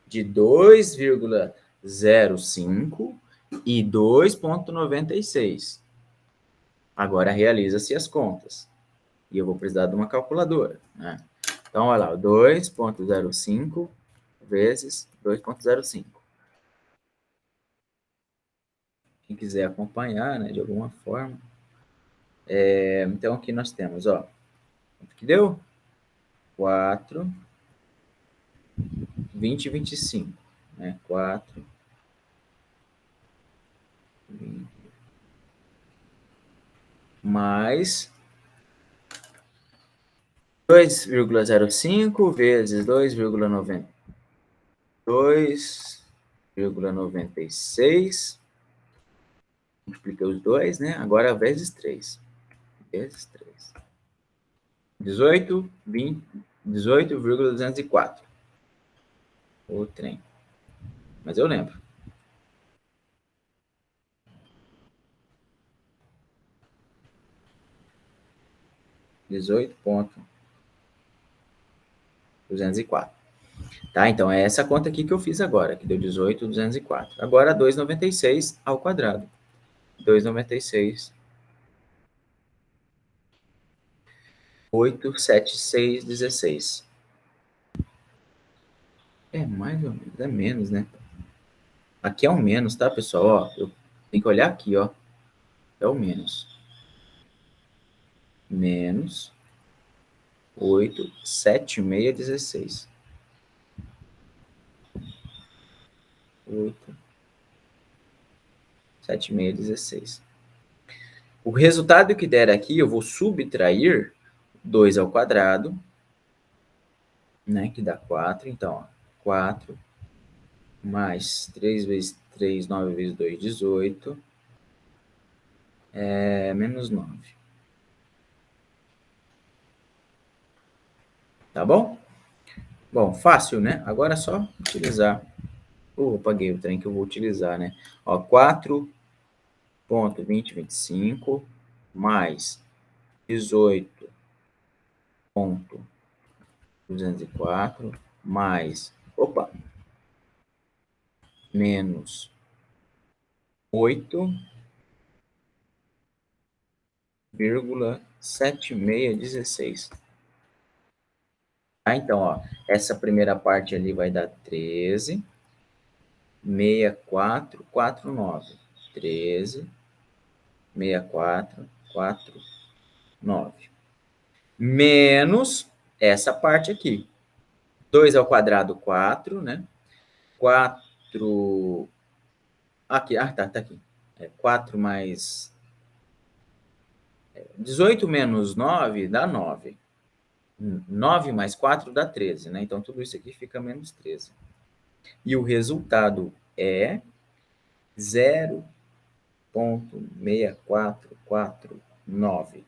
de 2,05 e 2,96. Agora realiza-se as contas. E eu vou precisar de uma calculadora, né? Então, olha lá, 2,05 vezes 2,05. Quem quiser acompanhar, né, de alguma forma. Então, aqui nós temos, ó, quanto que deu? 4, 20 e 25, né? 4, 20, mais 2,05 vezes 2,96. Multipliquei os dois, né? Agora vezes 3. Vezes 3. 18,204. O trem. Mas eu lembro. 18,204. Tá? Então, é essa conta aqui que eu fiz agora, que deu 18,204. Agora, 2,96 ao quadrado. 2,96. 8,7616. É mais ou menos, é menos, né? Aqui é o menos, tá, pessoal? Ó, eu tenho que olhar aqui, ó. É o menos. Menos 8,7616. 8,7616. O resultado que der aqui, eu vou subtrair 2 ao quadrado, né? Que dá 4. Então, ó, 4 mais 3 vezes 3, 9 vezes 2, 18. Menos 9. Tá bom? Bom, fácil, né? Agora é só utilizar. Apaguei o trem que eu vou utilizar, né? Ó, 4,2025 mais 18,204 mais, menos 8,7616. Tá? Então, ó, essa primeira parte ali vai dar 13, 6449. 13, 6449. Menos essa parte aqui. 2 ao quadrado, 4, né? 4. Aqui, tá aqui. 4 mais. 18 menos 9 dá 9. 9 mais 4 dá 13, né? Então, tudo isso aqui fica menos 13. E o resultado é 0,6449.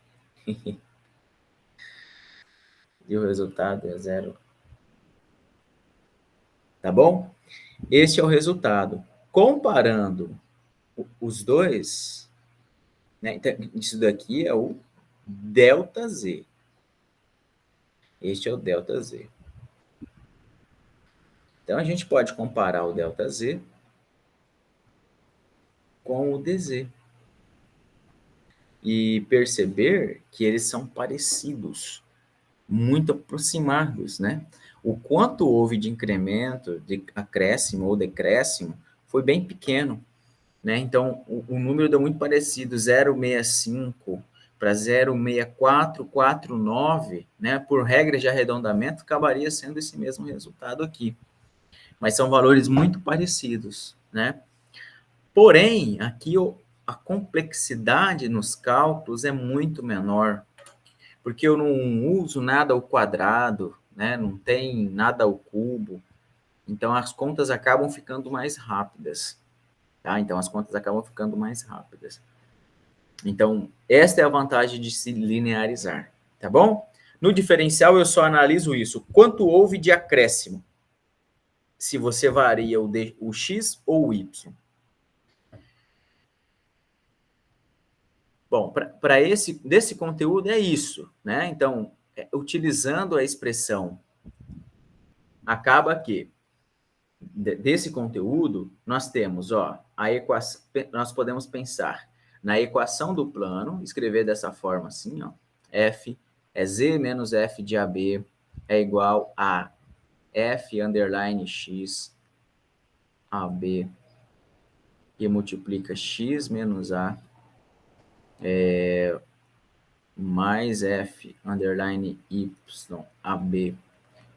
E o resultado é 0. Tá bom? Este é o resultado. Comparando os dois, né? Então, isso daqui é o ΔZ. Este é o ΔZ. Então, a gente pode comparar o ΔZ com o DZ e perceber que eles são parecidos, muito aproximados, né? O quanto houve de incremento, de acréscimo ou decréscimo, foi bem pequeno, né? Então, o número deu muito parecido, 0,65 para 0,6449, né? Por regra de arredondamento, acabaria sendo esse mesmo resultado aqui. Mas são valores muito parecidos, né? Porém, aqui a complexidade nos cálculos é muito menor, porque eu não uso nada ao quadrado, né? Não tem nada ao cubo, então as contas acabam ficando mais rápidas, tá? Então as contas acabam ficando mais rápidas. Então, esta é a vantagem de se linearizar, tá bom? No diferencial, eu só analiso isso. Quanto houve de acréscimo? Se você varia o x ou o y. Bom, desse conteúdo é isso, né? Então, utilizando a expressão, acaba que desse conteúdo nós temos, ó, a equação, nós podemos pensar na equação do plano, escrever dessa forma assim, ó, f é z menos f de AB é igual a f underline x AB que multiplica x menos a mais f underline y AB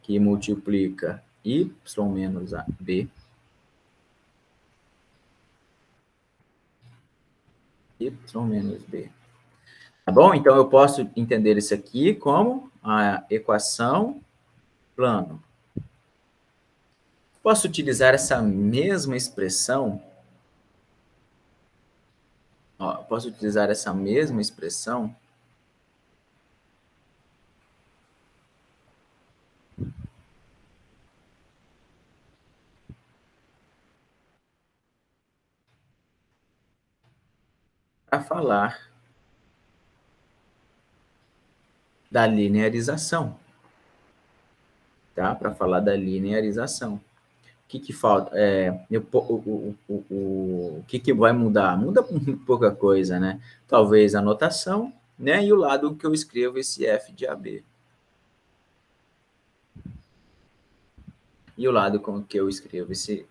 que multiplica y menos a b, y menos b. Tá bom? Então, eu posso entender isso aqui como a equação plano. Posso utilizar essa mesma expressão, ó, posso utilizar essa mesma expressão para falar da linearização, tá? Para falar da linearização. O que falta? O que vai mudar? Muda pouca coisa, né? Talvez a notação, né? E o lado que eu escrevo esse f de AB. E o lado com que eu escrevo esse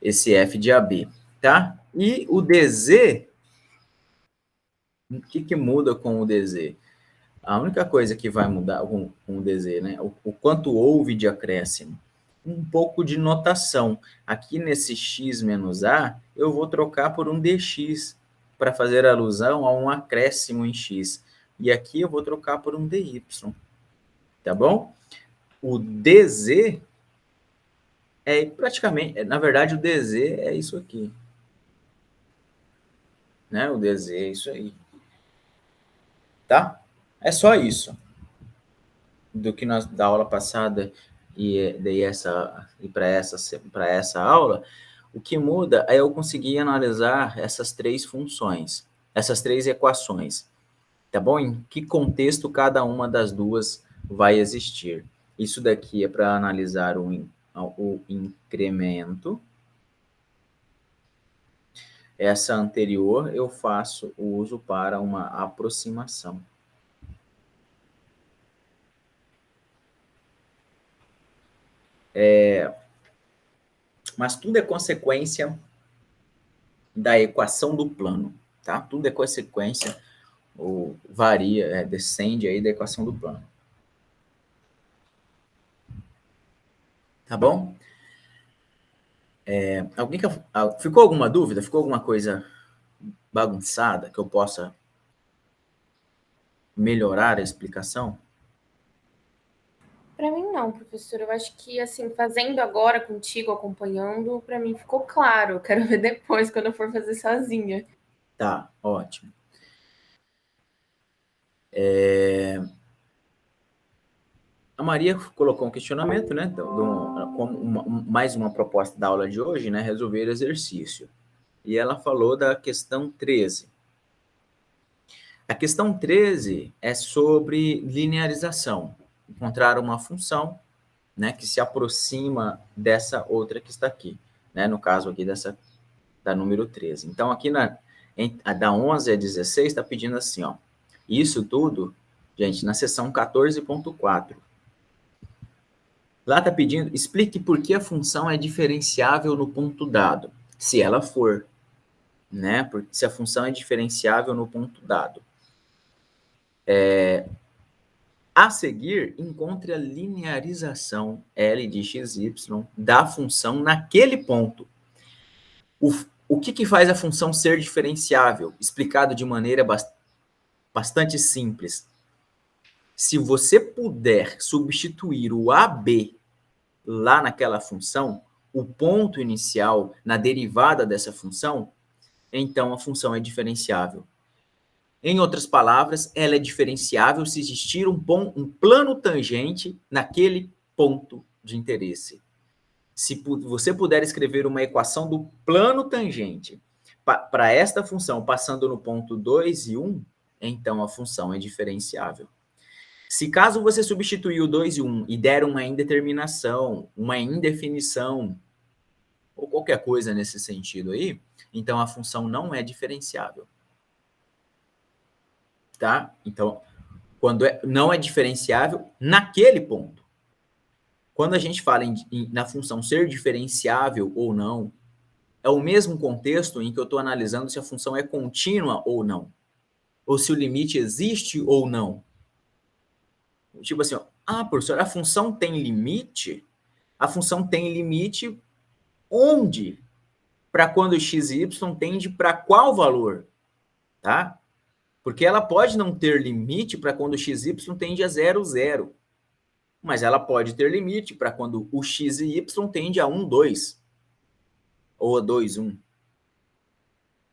f de AB, tá? E o DZ, o que muda com o DZ? A única coisa que vai mudar com o DZ, né? O quanto houve de acréscimo. Um pouco de notação. Aqui nesse x menos a, eu vou trocar por um dx, para fazer alusão a um acréscimo em x. E aqui eu vou trocar por um dy, tá bom? O dz é praticamente, na verdade, o dz é isso aqui. Né? O dz é isso aí. Tá? É só isso. Do que nós da aula passada e daí para essa aula, o que muda é eu conseguir analisar essas três funções, essas três equações, tá bom? Em que contexto cada uma das duas vai existir. Isso daqui é para analisar o incremento. Essa anterior eu faço o uso para uma aproximação. Mas tudo é consequência da equação do plano, tá? Tudo é consequência ou varia, descende aí da equação do plano. Tá bom? Ficou alguma dúvida? Ficou alguma coisa bagunçada que eu possa melhorar a explicação? Para mim não, professor. Eu acho que assim, fazendo agora contigo, acompanhando, para mim ficou claro. Eu quero ver depois quando eu for fazer sozinha. Tá, ótimo. A Maria colocou um questionamento, né? Como mais uma proposta da aula de hoje, né? Resolver exercício. E ela falou da questão 13. A questão 13 é sobre linearização. Encontrar uma função, né, que se aproxima dessa outra que está aqui, né? No caso aqui da número 13. Então, aqui da 11 a 16 está pedindo assim, ó. Isso tudo, gente, na seção 14.4. Lá está pedindo, explique por que a função é diferenciável no ponto dado, se ela for, né? Se a função é diferenciável no ponto dado. A seguir, encontre a linearização L de xy da função naquele ponto. O que faz a função ser diferenciável? Explicado de maneira bastante simples. Se você puder substituir o AB lá naquela função, o ponto inicial na derivada dessa função, então a função é diferenciável. Em outras palavras, ela é diferenciável se existir um plano tangente naquele ponto de interesse. Se você puder escrever uma equação do plano tangente para esta função passando no ponto 2 e 1, então a função é diferenciável. Se caso você substituir o 2 e 1 e der uma indeterminação, uma indefinição, ou qualquer coisa nesse sentido aí, então a função não é diferenciável. Tá? Então, quando não é diferenciável naquele ponto. Quando a gente fala na função ser diferenciável ou não, é o mesmo contexto em que eu estou analisando se a função é contínua ou não, ou se o limite existe ou não. Tipo assim, ó, professor, a função tem limite? A função tem limite onde? Para quando x e y tende para qual valor? Tá? Porque ela pode não ter limite para quando x e y tende a 0, 0. Mas ela pode ter limite para quando o x e y tende a 1, 2. Ou a 2, 1.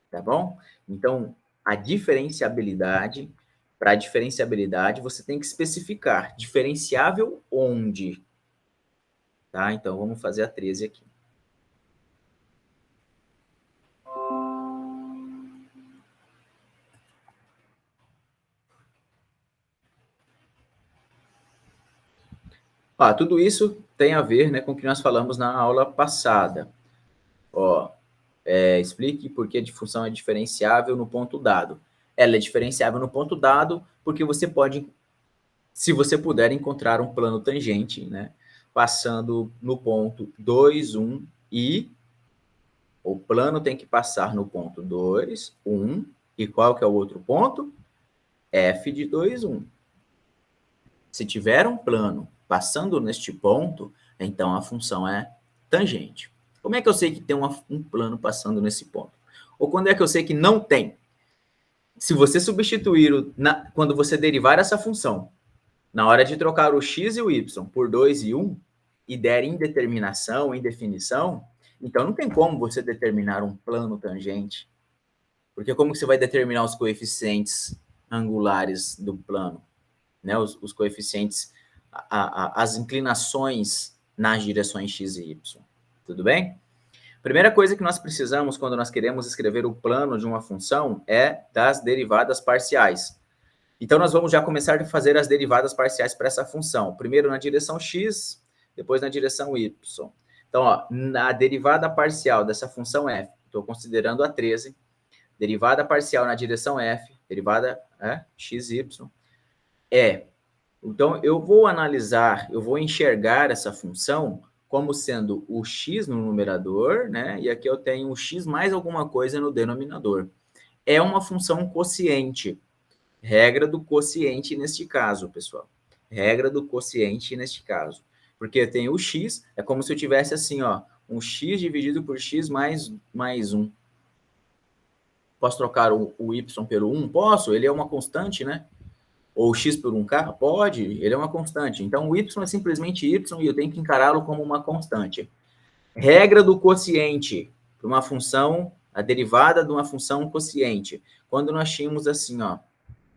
Tá bom? Então, a diferenciabilidade, para a diferenciabilidade, você tem que especificar diferenciável onde. Tá? Então, vamos fazer a 13 aqui. Tudo isso tem a ver, né, com o que nós falamos na aula passada. Explique por que a função é diferenciável no ponto dado. Ela é diferenciável no ponto dado porque você pode, se você puder, encontrar um plano tangente, né, passando no ponto 2, 1 e o plano tem que passar no ponto 2, 1 e qual que é o outro ponto? F de 2, 1. Se tiver um plano passando neste ponto, então a função é tangente. Como é que eu sei que tem um plano passando nesse ponto? Ou quando é que eu sei que não tem? Se você substituir, quando você derivar essa função, na hora de trocar o x e o y por 2 e 1, e der indeterminação, indefinição, então não tem como você determinar um plano tangente. Porque como que você vai determinar os coeficientes angulares do plano? Né? Os coeficientes, as inclinações nas direções x e y. Tudo bem? Primeira coisa que nós precisamos quando nós queremos escrever o plano de uma função é das derivadas parciais. Então, nós vamos já começar a fazer as derivadas parciais para essa função. Primeiro na direção x, depois na direção y. Então, na derivada parcial dessa função f, estou considerando a 13, derivada parcial na direção f, derivada x, y, então, eu vou analisar, eu vou enxergar essa função como sendo o x no numerador, né? E aqui eu tenho o x mais alguma coisa no denominador. É uma função quociente. Regra do quociente neste caso, pessoal. Regra do quociente neste caso. Porque eu tenho o x, é como se eu tivesse assim, ó, um x dividido por x mais 1. Posso trocar o y pelo 1? Posso, ele é uma constante, né? Ou x por 1k? Pode, ele é uma constante. Então, o y é simplesmente y e eu tenho que encará-lo como uma constante. Regra do quociente, para uma função, a derivada de uma função quociente. Quando nós tínhamos assim, ó,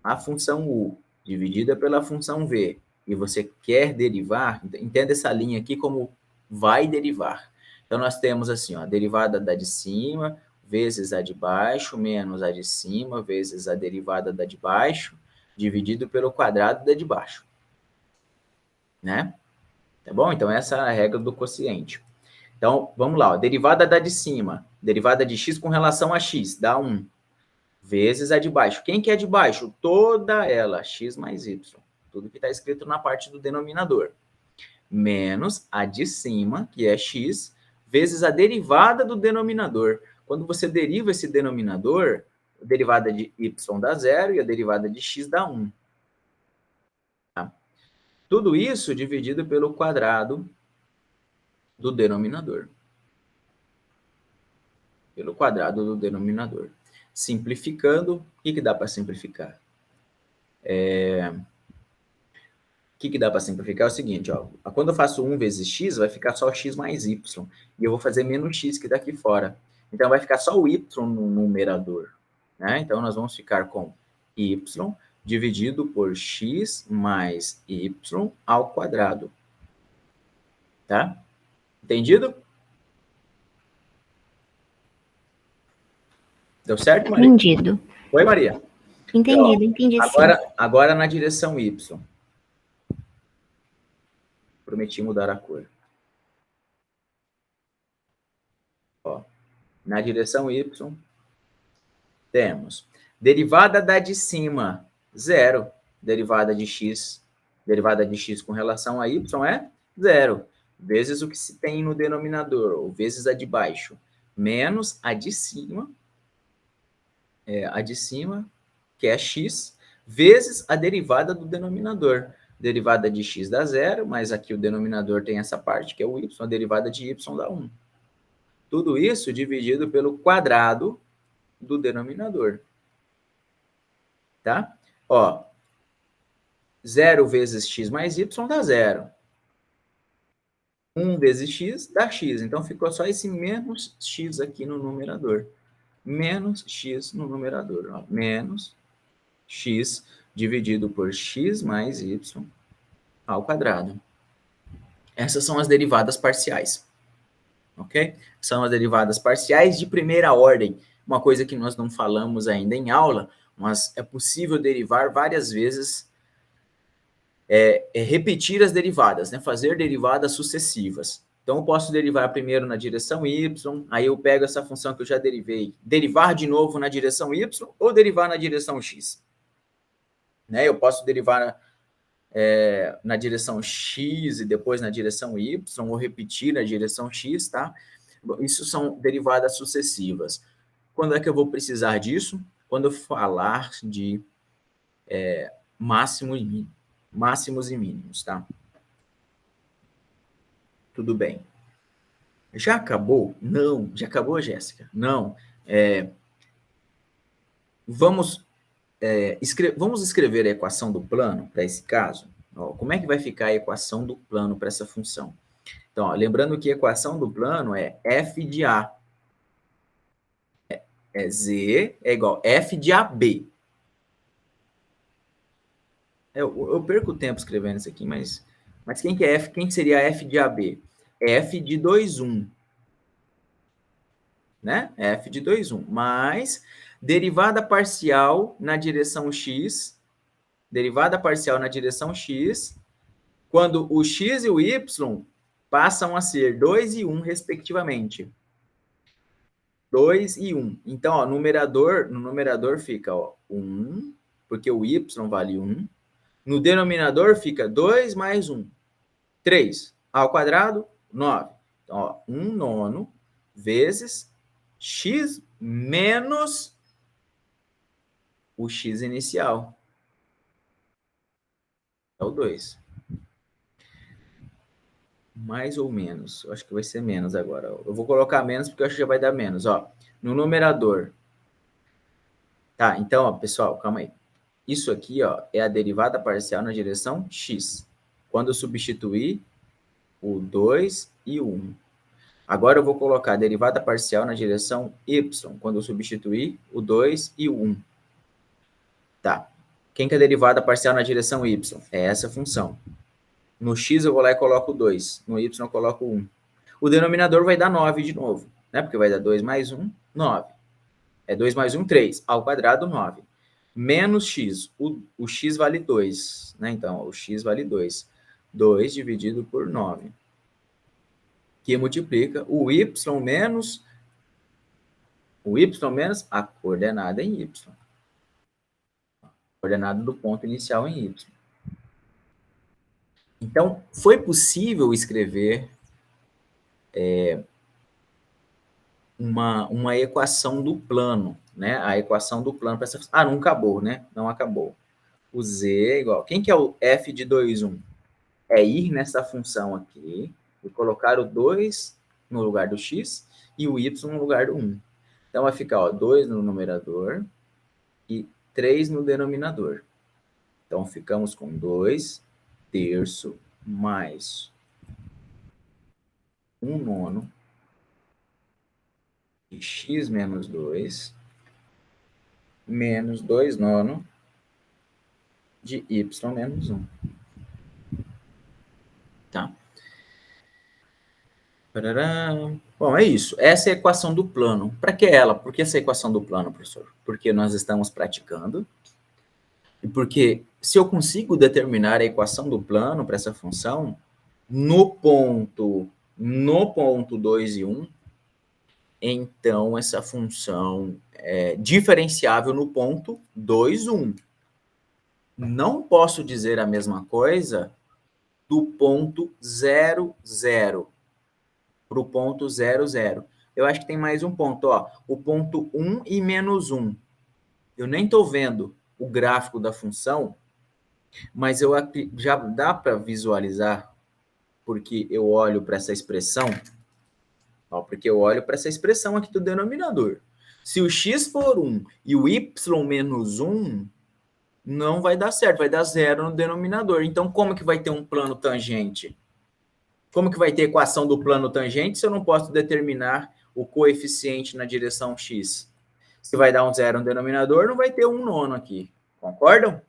a função u dividida pela função v, e você quer derivar, entenda essa linha aqui como vai derivar. Então, nós temos assim, ó, a derivada da de cima, vezes a de baixo, menos a de cima, vezes a derivada da de baixo, dividido pelo quadrado da de baixo. Né? Tá bom? Então, essa é a regra do quociente. Então, vamos lá, ó, derivada da de cima, derivada de x com relação a x, dá 1, vezes a de baixo. Quem que é de baixo? Toda ela, x mais y. Tudo que está escrito na parte do denominador. Menos a de cima, que é x, vezes a derivada do denominador. Quando você deriva esse denominador, a derivada de y dá 0 e a derivada de x dá 1. Tá? Tudo isso dividido pelo quadrado do denominador. Pelo quadrado do denominador. Simplificando, o que dá para simplificar? O que dá para simplificar é o seguinte, ó, quando eu faço 1 vezes x, vai ficar só x mais y, e eu vou fazer menos x que daqui fora. Então, vai ficar só o y no numerador. Né? Então, nós vamos ficar com y dividido por x mais y ao quadrado. Tá? Entendido? Deu certo, Maria? Entendido. Oi, Maria? Entendido, entendi agora na direção y. Prometi mudar a cor. Ó, na direção y, temos derivada da de cima, 0. Derivada de x com relação a y é 0. Vezes o que se tem no denominador, ou vezes a de baixo, menos a de cima, que é x, vezes a derivada do denominador. Derivada de x dá 0, mas aqui o denominador tem essa parte, que é o y, a derivada de y dá 1. Tudo isso dividido pelo quadrado do denominador. Tá? Ó, 0 vezes x mais y dá 0. 1 vezes x dá x. Então, ficou só esse menos x aqui no numerador. Menos x no numerador. Ó, menos x dividido por x mais y ao quadrado. Essas são as derivadas parciais. Ok? São as derivadas parciais de primeira ordem. Uma coisa que nós não falamos ainda em aula, mas é possível derivar várias vezes, repetir as derivadas, né? Fazer derivadas sucessivas. Então, eu posso derivar primeiro na direção y, aí eu pego essa função que eu já derivei, derivar de novo na direção y ou derivar na direção x. Né? Eu posso derivar na direção x e depois na direção y, ou repetir na direção x, tá? Isso são derivadas sucessivas. Quando é que eu vou precisar disso? Quando eu falar de máximos e mínimos, tá? Tudo bem. Já acabou? Não. Já acabou, Jéssica? Não. Vamos escrever a equação do plano para esse caso? Ó, como é que vai ficar a equação do plano para essa função? Então, ó, lembrando que a equação do plano é f de A. Z é igual a f de AB. Eu perco tempo escrevendo isso aqui, mas quem que é F? Quem seria F de AB? F de 2, 1. Né? F de 2, 1. Mais derivada parcial na direção x. Derivada parcial na direção x, quando o x e o y passam a ser 2 e 1, respectivamente. 2 e 1. Então, ó, no numerador fica 1, porque o y vale 1. No denominador fica 2 mais 1. 3. Ao quadrado, 9. Então, ó, 1 nono vezes x menos o x inicial. É o 2. Mais ou menos. Eu acho que vai ser menos agora. Eu vou colocar menos porque eu acho que já vai dar menos. Ó, no numerador. Tá, então, ó, pessoal, calma aí. Isso aqui, ó, é a derivada parcial na direção x. Quando eu substituir o 2 e o 1. Agora eu vou colocar a derivada parcial na direção y, quando eu substituir o 2 e o 1. Tá. Quem que é a derivada parcial na direção y? É essa função. No x eu vou lá e coloco 2. No y eu coloco 1. O denominador vai dar 9 de novo, né? Porque vai dar 2 mais 1, 9. É 2 mais 1, 3. Ao quadrado, 9. Menos x. O x vale 2, né? Então, o x vale 2. 2 dividido por 9. Que multiplica o y menos a coordenada em y. A coordenada do ponto inicial em y. Então, foi possível escrever uma equação do plano, né? A equação do plano para essa... Ah, não acabou, né? Não acabou. O z é igual... Quem que é o f de 2, 1? É ir nessa função aqui e colocar o 2 no lugar do x e o y no lugar do 1. Então, vai ficar, ó, 2 no numerador e 3 no denominador. Então, ficamos com 2 terço mais 1 nono de x menos 2 menos 2 nono de y menos 1. Tá? Bom, é isso. Essa é a equação do plano. Para que ela? Por que essa equação do plano, professor? Porque nós estamos praticando e porque se eu consigo determinar a equação do plano para essa função no ponto 2 e 1, então essa função é diferenciável no ponto 2, 1. Não posso dizer a mesma coisa do ponto 0, 0 para o ponto 0, 0. Eu acho que tem mais um ponto, ó. O ponto 1 e menos 1. Eu nem estou vendo o gráfico da função, mas já dá para visualizar, porque eu olho para essa expressão, ó, porque eu olho para essa expressão aqui do denominador. Se o x for 1 e o y menos 1, não vai dar certo, vai dar 0 no denominador. Então, como que vai ter um plano tangente? Como que vai ter equação do plano tangente se eu não posso determinar o coeficiente na direção x? Se vai dar um 0 no denominador, não vai ter um nono aqui. Concordam?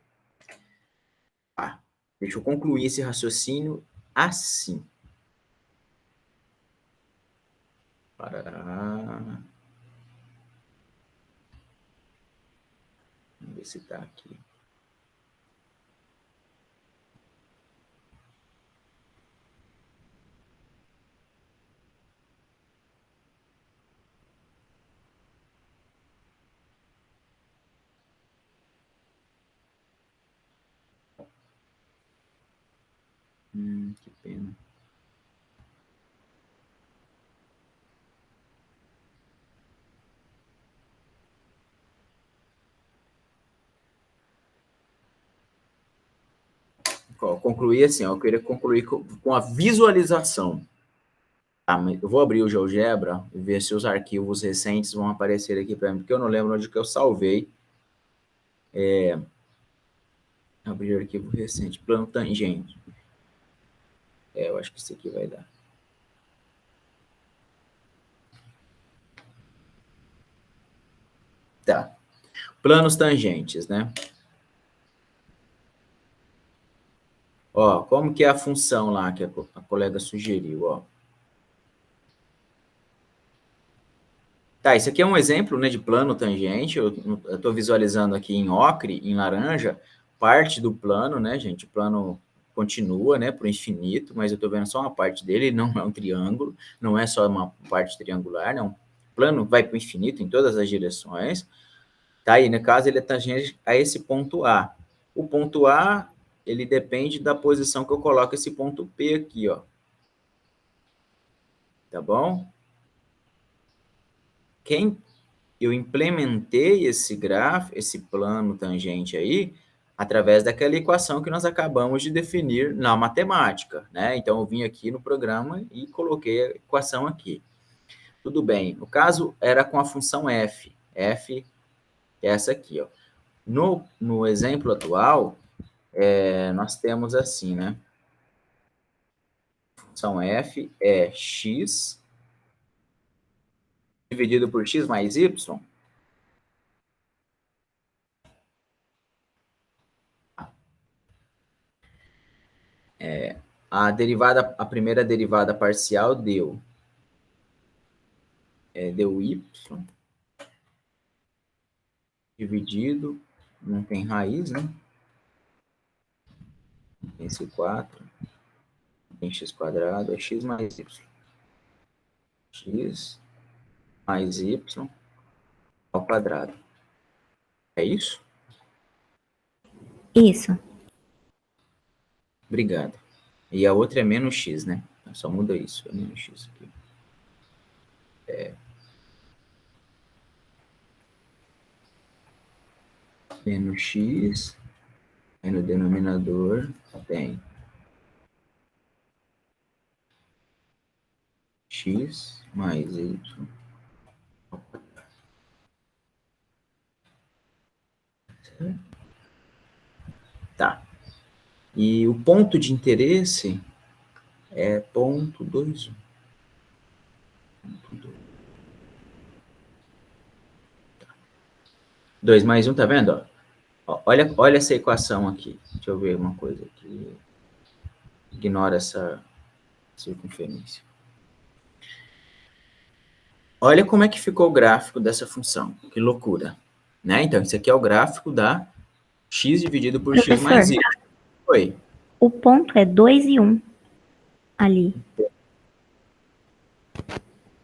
Ah, deixa eu concluir esse raciocínio assim. Parará. Vamos ver se está aqui. Que pena. Concluir assim, ó, eu queria concluir com a visualização. Tá, eu vou abrir o GeoGebra e ver se os arquivos recentes vão aparecer aqui para mim, porque eu não lembro onde que eu salvei. Abrir arquivo recente, plano tangente. Eu acho que isso aqui vai dar. Tá. Planos tangentes, né? Ó, como que é a função lá que a colega sugeriu, ó. Tá, isso aqui é um exemplo, né, de plano tangente. Eu estou visualizando aqui em ocre, em laranja, parte do plano, né, gente? O plano continua, né, para o infinito, mas eu estou vendo só uma parte dele, não é um triângulo, não é só uma parte triangular, não. O plano vai para o infinito em todas as direções. Tá aí, no caso, ele é tangente a esse ponto A. O ponto A, ele depende da posição que eu coloco esse ponto P aqui, ó. Tá bom? Eu implementei esse gráfico, esse plano tangente aí, através daquela equação que nós acabamos de definir na matemática, né? Então, eu vim aqui no programa e coloquei a equação aqui. Tudo bem. No caso, era com a função f. F é essa aqui, ó. No exemplo atual, nós temos assim, né? A função f é x dividido por x mais y. a primeira derivada parcial deu y dividido, não tem raiz, né? Tem esse 4, tem x quadrado, é x mais y. X mais y ao quadrado. É isso? Isso. Obrigado. E a outra é menos x, né? Só muda isso, é menos x aqui. Menos x, aí no denominador tem x mais y. Tá. E o ponto de interesse é ponto 2. 2 mais 1, tá vendo? Ó, olha essa equação aqui. Deixa eu ver uma coisa aqui. Ignora essa circunferência. Olha como é que ficou o gráfico dessa função. Que loucura. Né? Então, esse aqui é o gráfico da x dividido por x mais y. Oi. O ponto é 2 e 1 ali.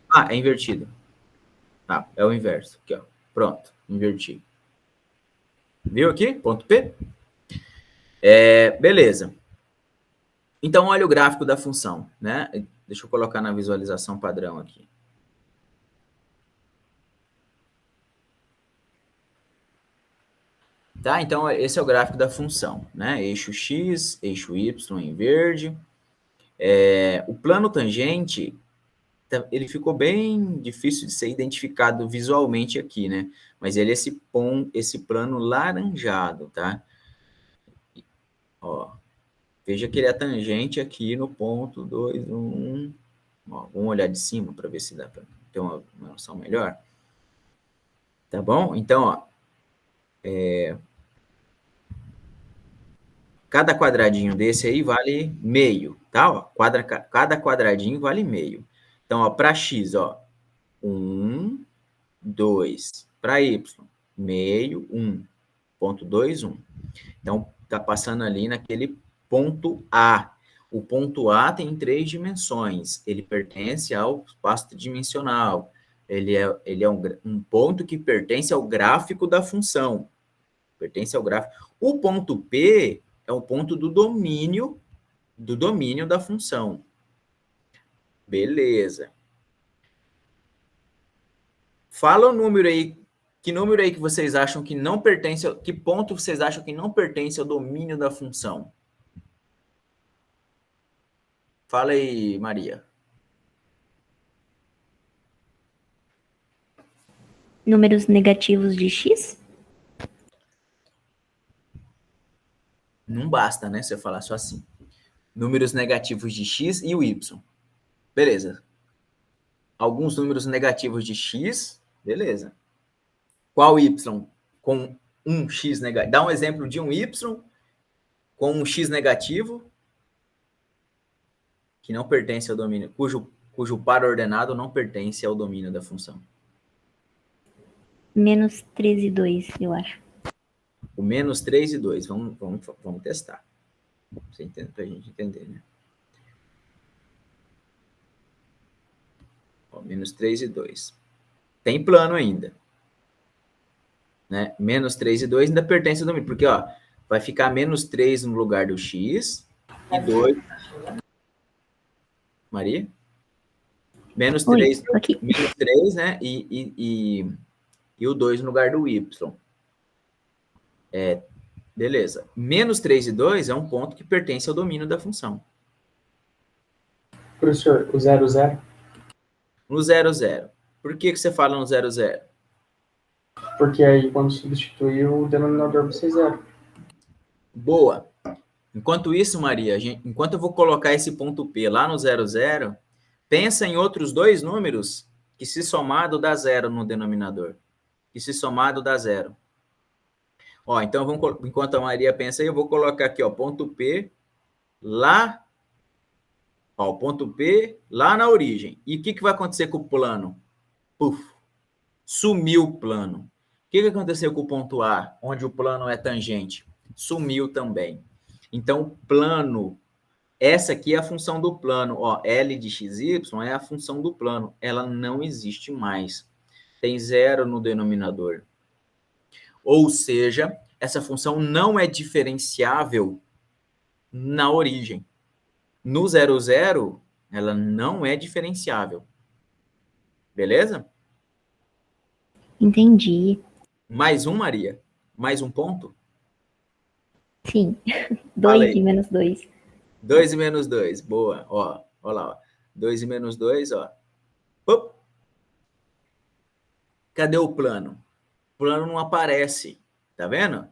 Ah, é invertido. Ah, é o inverso. Aqui, ó. Pronto, inverti. Viu aqui? Ponto P? Beleza. Então, olha o gráfico da função, né? Deixa eu colocar na visualização padrão aqui. Tá? Então, esse é o gráfico da função, né? Eixo x, eixo y em verde. O plano tangente, ele ficou bem difícil de ser identificado visualmente aqui, né? Mas ele é esse plano laranjado, tá? Ó, veja que ele é tangente aqui no ponto 2, 1. Ó, vamos olhar de cima para ver se dá para ter uma noção melhor. Tá bom? Então, ó, cada quadradinho desse aí vale meio, tá? Ó, cada quadradinho vale meio. Então, ó, para x, ó, 1, 2. Para y, meio, 1. Ponto 2, 1. Então, tá passando ali naquele ponto A. O ponto A tem 3 dimensões. Ele pertence ao espaço tridimensional. Ele é um ponto que pertence ao gráfico da função. Pertence ao gráfico. O ponto P é o ponto do domínio da função. Beleza. Fala o número aí. Que número aí que vocês acham que não pertence... Que ponto vocês acham que não pertence ao domínio da função? Fala aí, Maria. Números negativos de x? Não basta, né? Você falar só assim. Números negativos de x e o y. Beleza. Alguns números negativos de x, beleza. Qual y com um x negativo? Dá um exemplo de um y com um x negativo que não pertence ao domínio, cujo par ordenado não pertence ao domínio da função. Menos 3 e 2, eu acho. O menos 3 e 2. Vamos testar. Para a gente entender, né? Ó, menos 3 e 2. Tem plano ainda. Né? Menos 3 e 2 ainda pertence ao domínio. Porque, ó, vai ficar menos 3 no lugar do x e 2... Maria? Menos 3, menos 3, né? E o 2 no lugar do y. Beleza. Menos 3 e 2 é um ponto que pertence ao domínio da função. Professor, o 0, 0? No 0, 0. Por que você fala no 0, 0? Porque aí, quando substituir, o denominador vai ser 0. Boa. Enquanto isso, Maria, enquanto eu vou colocar esse ponto P lá no 0, 0, pensa em outros dois números que, se somado, dá 0 no denominador. Que, se somado, dá 0. Ó, então, enquanto a Maria pensa aí, eu vou colocar aqui, ó, ponto P lá Ó, o ponto P lá na origem. E o que vai acontecer com o plano? Puf, sumiu o plano. O que aconteceu com o ponto A, onde o plano é tangente? Sumiu também. Então, o plano, essa aqui é a função do plano. Ó, L de xy é a função do plano. Ela não existe mais. Tem zero no denominador. Ou seja, essa função não é diferenciável na origem. No 0, 0, ela não é diferenciável. Beleza? Entendi. Mais um, Maria? Mais um ponto? Sim. Fala 2 e aí. menos 2. 2 e menos 2. Boa. Ó lá. Ó. 2 e menos 2, ó. Op. Cadê o plano? O plano não aparece. Tá vendo?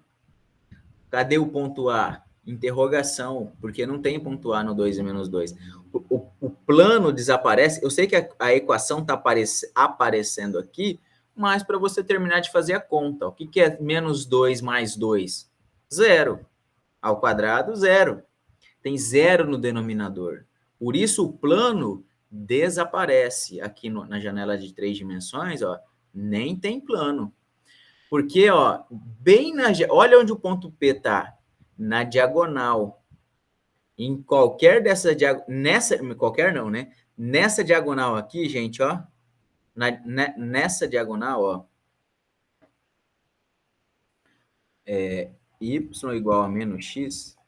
Cadê o ponto A? Interrogação, porque não tem ponto A no 2 e menos 2. O plano desaparece. Eu sei que a equação está aparecendo aqui, mas para você terminar de fazer a conta, o que é menos 2 mais 2? Zero. Ao quadrado, zero. Tem zero no denominador. Por isso, o plano desaparece. Aqui na janela de 3 dimensões, ó, nem tem plano. Porque, ó, bem na... Olha onde o ponto P está. Na diagonal. Em qualquer dessa... Nessa... Qualquer não, né? Nessa diagonal aqui, gente, ó. Nessa diagonal, ó. Y igual a menos x.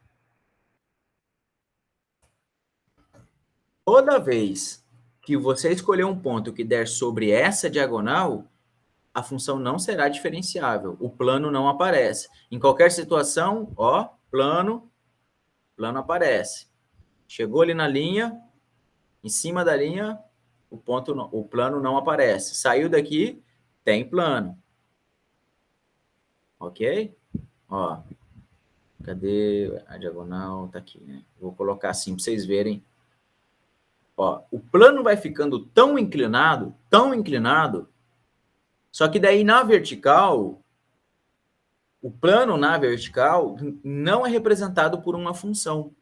Toda vez que você escolher um ponto que der sobre essa diagonal, a função não será diferenciável. O plano não aparece. Em qualquer situação, ó, plano aparece. Chegou ali na linha, em cima da linha, o plano não aparece. Saiu daqui, tem plano. Ok? Ó, cadê a diagonal? Tá aqui, né? Vou colocar assim para vocês verem. Ó, o plano vai ficando tão inclinado, só que daí na vertical, o plano na vertical não é representado por uma função.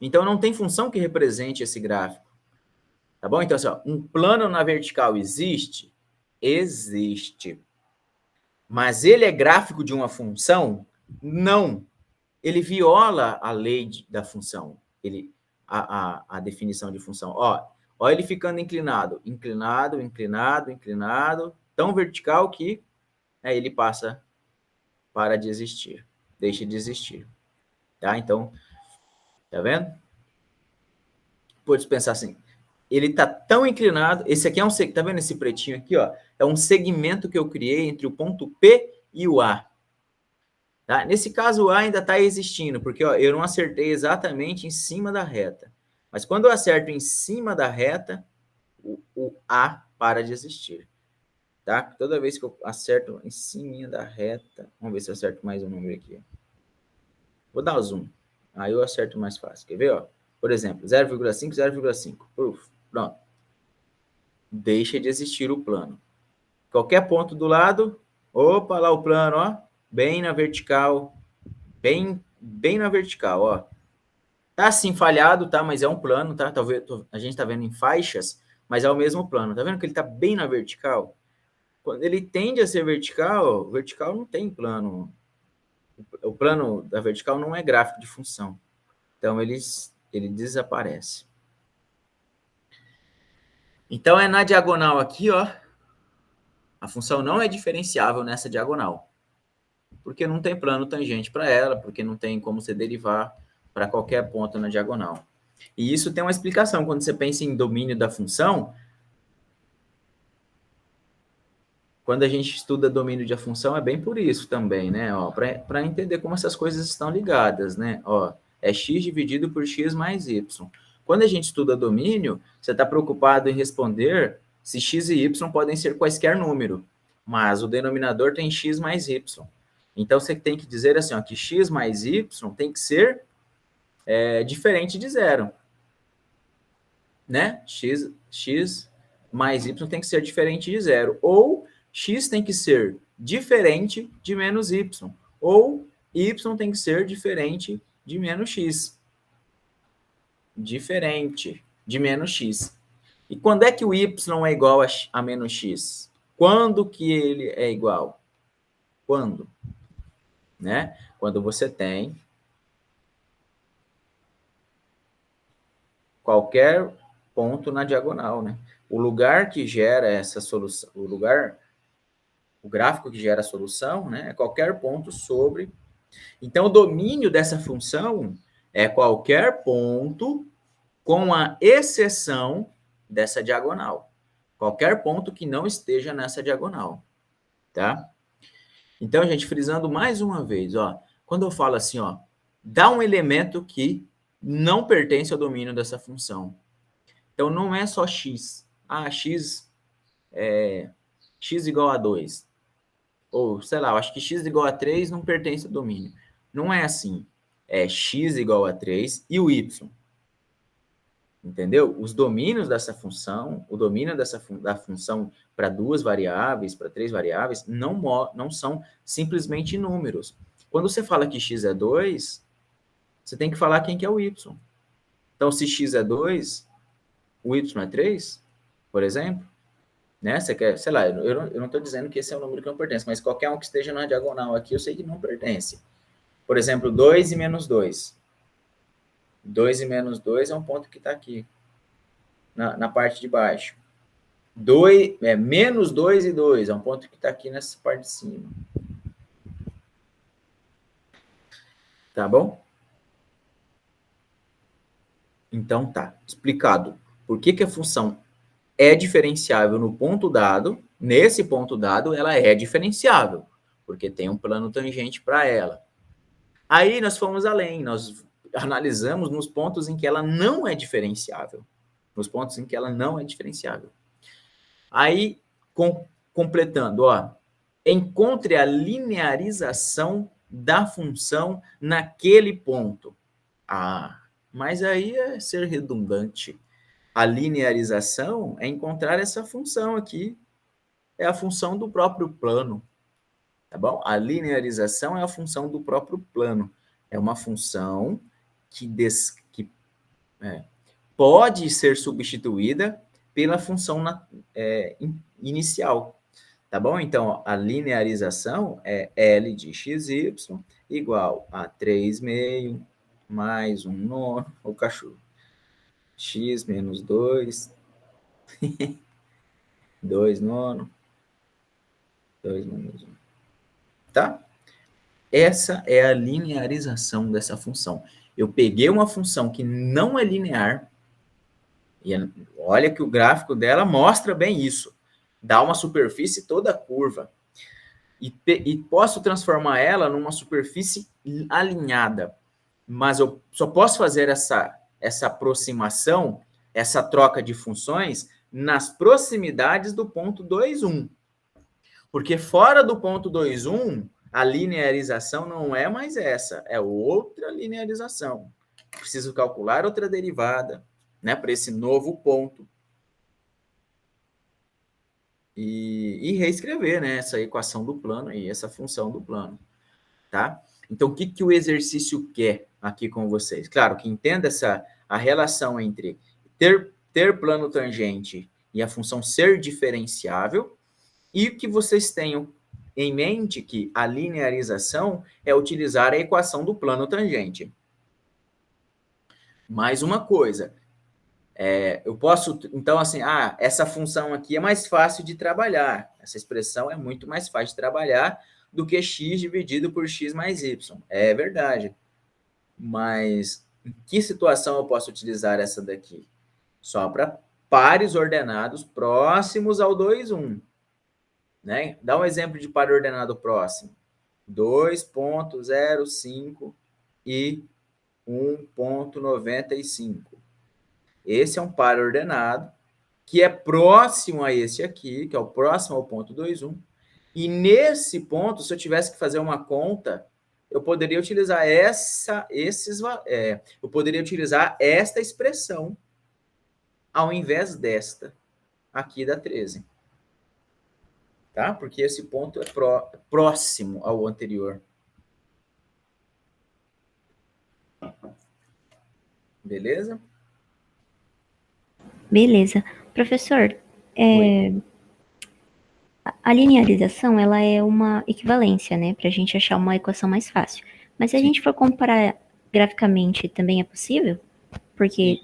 Então, não tem função que represente esse gráfico. Tá bom? Então, assim, ó, um plano na vertical existe? Existe. Mas ele é gráfico de uma função? Não. Ele viola a lei da função. A definição de função. Ó, ele ficando inclinado. Inclinado, inclinado, inclinado. Tão vertical que ele para de existir. Deixa de existir. Tá? Então, tá vendo? Pode pensar assim, ele está tão inclinado, esse aqui é tá vendo esse pretinho aqui, ó? É um segmento que eu criei entre o ponto P e o A. Tá? Nesse caso, o A ainda está existindo, porque ó, eu não acertei exatamente em cima da reta. Mas quando eu acerto em cima da reta, o A para de existir. Tá? Toda vez que eu acerto em cima da reta, vamos ver se eu acerto mais um número aqui. Vou dar o zoom, aí eu acerto mais fácil. Quer ver? Ó? Por exemplo, 0,5, 0,5. Pronto. Deixa de existir o plano. Qualquer ponto do lado, opa, lá o plano, ó, bem na vertical, bem na vertical, ó. Tá assim falhado, tá? Mas é um plano, tá? Talvez a gente tá vendo em faixas, mas é o mesmo plano. Tá vendo que ele tá bem na vertical? Quando ele tende a ser vertical não tem plano. O plano da vertical não é gráfico de função. Então ele desaparece. Então é na diagonal aqui, ó. A função não é diferenciável nessa diagonal. Porque não tem plano tangente para ela, porque não tem como você derivar para qualquer ponto na diagonal. E isso tem uma explicação. Quando você pensa em domínio da função, quando a gente estuda domínio de função, é bem por isso também, né? Para entender como essas coisas estão ligadas, né? Ó, é x dividido por x mais y. Quando a gente estuda domínio, você está preocupado em responder se x e y podem ser quaisquer número, mas o denominador tem x mais y. Então, você tem que dizer assim, ó, que x mais y tem que ser diferente de zero. Né? X mais y tem que ser diferente de zero. Ou x tem que ser diferente de menos y. Ou y tem que ser diferente de menos x. diferente de menos x. E quando é que o y é igual a menos x? Quando que ele é igual? Quando? Né? Quando você tem qualquer ponto na diagonal, né? O lugar que gera essa solução, o gráfico que gera a solução, né? É qualquer ponto sobre. Então, o domínio dessa função é qualquer ponto com a exceção dessa diagonal. Qualquer ponto que não esteja nessa diagonal, tá? Então, gente, frisando mais uma vez, ó, quando eu falo assim, ó, dá um elemento que não pertence ao domínio dessa função. Então, não é só x. Ah, x é x igual a 2. Ou, sei lá, eu acho que x igual a 3 não pertence ao domínio. Não é assim. É x igual a 3 e o y. Entendeu? Os domínios dessa função, o domínio da função para 2 variáveis, para 3 variáveis, não são simplesmente números. Quando você fala que x é 2, você tem que falar quem que é o y. Então, se x é 2, o y é 3, por exemplo, né? Você quer, sei lá, eu não estou dizendo que esse é o número que não pertence, mas qualquer um que esteja na diagonal aqui, eu sei que não pertence. Por exemplo, 2 e menos 2. 2 e menos 2 é um ponto que está aqui, na parte de baixo. Menos 2 e 2 é um ponto que está aqui nessa parte de cima. Tá bom? Então tá, explicado. Por que a função é diferenciável no ponto dado? Nesse ponto dado, ela é diferenciável, porque tem um plano tangente para ela. Aí nós fomos além, nós analisamos nos pontos em que ela não é diferenciável. Nos pontos em que ela não é diferenciável. Aí, completando, ó, encontre a linearização da função naquele ponto. Ah, mas aí é ser redundante. A linearização é encontrar essa função aqui. É a função do próprio plano. Tá bom? A linearização é a função do próprio plano. É uma função que pode ser substituída pela função inicial. Tá bom? Então, ó, a linearização é L de xy igual a 3 meio mais 1 nono, o cachorro. X menos 2, 2 nono, 2 menos 1. Tá? Essa é a linearização dessa função. Eu peguei uma função que não é linear, e olha que o gráfico dela mostra bem isso. Dá uma superfície toda curva. E posso transformar ela numa superfície alinhada. Mas eu só posso fazer essa aproximação, essa troca de funções, nas proximidades do ponto 2, 1. Porque fora do ponto 2, 1, a linearização não é mais essa, é outra linearização. Preciso calcular outra derivada, né, para esse novo ponto. E reescrever, né, essa equação do plano e essa função do plano, tá? Então, o que o exercício quer aqui com vocês? Claro, que entenda a relação entre ter plano tangente e a função ser diferenciável, e que vocês tenham em mente que a linearização é utilizar a equação do plano tangente. Mais uma coisa, eu posso, então, assim, essa função aqui é mais fácil de trabalhar, essa expressão é muito mais fácil de trabalhar do que x dividido por x mais y. É verdade. Mas em que situação eu posso utilizar essa daqui? Só para pares ordenados próximos ao 2, 1. Né? Dá um exemplo de par ordenado próximo. 2,05 e 1,95. Esse é um par ordenado que é próximo a esse aqui, que é o próximo ao ponto 2, 1. E nesse ponto, se eu tivesse que fazer uma conta, eu poderia utilizar eu poderia utilizar esta expressão ao invés desta aqui da 13. Tá? Porque esse ponto é próximo ao anterior. Beleza? Beleza. Professor, Oi. a linearização, ela é uma equivalência, né? Para a gente achar uma equação mais fácil. Mas se a Sim. gente for comparar graficamente, também é possível? Porque,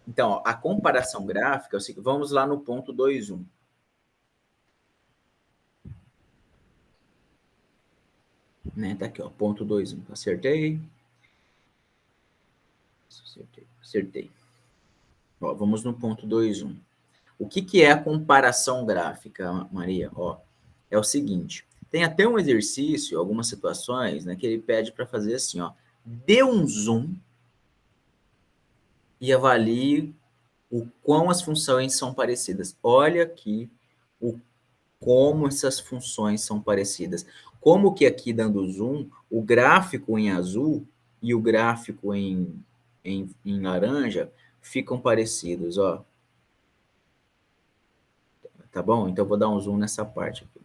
Então, ó, a comparação gráfica, vamos lá no ponto 2,1. Né? Tá aqui, ó, ponto 2,1. Acertei. Acertei. Ó, vamos no ponto 2,1. O que é a comparação gráfica, Maria? Ó, é o seguinte, tem até um exercício, algumas situações, né, que ele pede para fazer assim, ó, dê um zoom e avalie o quão as funções são parecidas. Olha aqui como essas funções são parecidas. Como que aqui dando zoom, o gráfico em azul e o gráfico em laranja ficam parecidos, ó. Tá bom? Então eu vou dar um zoom nessa parte aqui.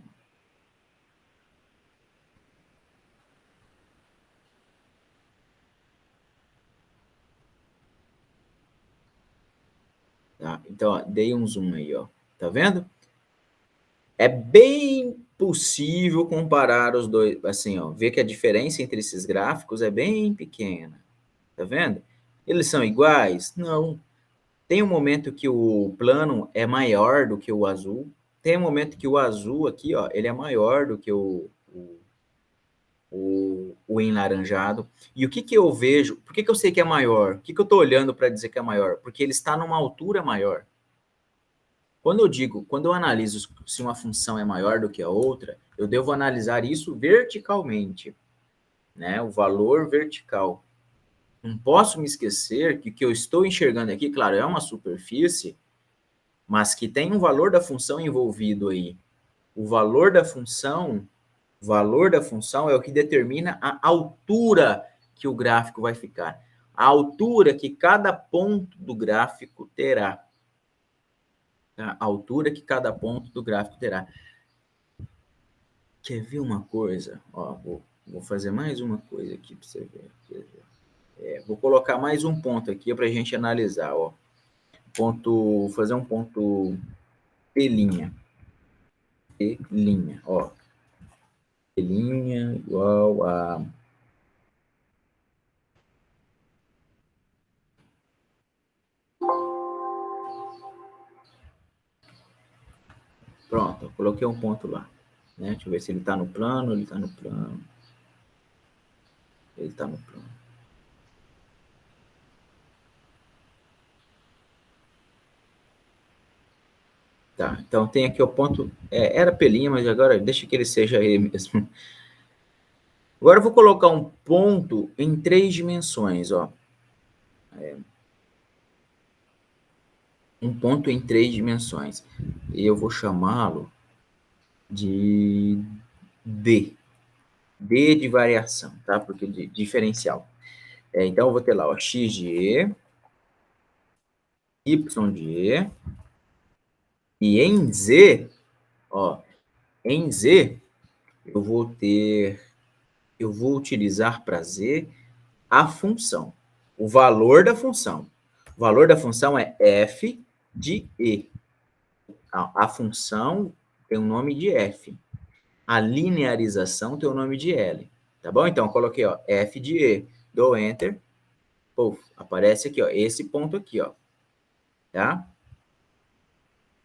Tá? Então, ó, dei um zoom aí, ó. Tá vendo? É bem possível comparar os dois, assim, ó, ver que a diferença entre esses gráficos é bem pequena. Tá vendo? Eles são iguais? Não. Tem um momento que o plano é maior do que o azul. Tem um momento que o azul aqui, ó, ele é maior do que o enlaranjado. E o que que eu vejo? Por que que eu sei que é maior? O que que eu estou olhando para dizer que é maior? Porque ele está numa altura maior. Quando eu analiso se uma função é maior do que a outra, eu devo analisar isso verticalmente, né? O valor vertical. Não posso me esquecer que o que eu estou enxergando aqui, claro, é uma superfície, mas que tem um valor da função envolvido aí. O valor da função é o que determina a altura que o gráfico vai ficar. A altura que cada ponto do gráfico terá. A altura que cada ponto do gráfico terá. Quer ver uma coisa? Ó, vou fazer mais uma coisa aqui para você ver. Vou colocar mais um ponto aqui para a gente analisar. Ó. Fazer um ponto P'. P', ó. P' igual a... Pronto, coloquei um ponto lá. Né? Deixa eu ver se ele está no plano, ele está no plano. Ele está no plano. Tá, então tem aqui o ponto... era P', mas agora deixa que ele seja ele mesmo. Agora eu vou colocar um ponto em 3 dimensões, ó. Um ponto em 3 dimensões. E eu vou chamá-lo de D. D de variação, tá? Porque de diferencial. Então eu vou ter lá, ó, x de E, y de E, e em Z, ó, em Z, eu vou utilizar para Z a função, o valor da função. O valor da função é f de E. A função tem o nome de f. A linearização tem o nome de L. Tá bom? Então, eu coloquei, ó, f de E. Dou Enter. Puf, aparece aqui, ó, esse ponto aqui, ó. Tá?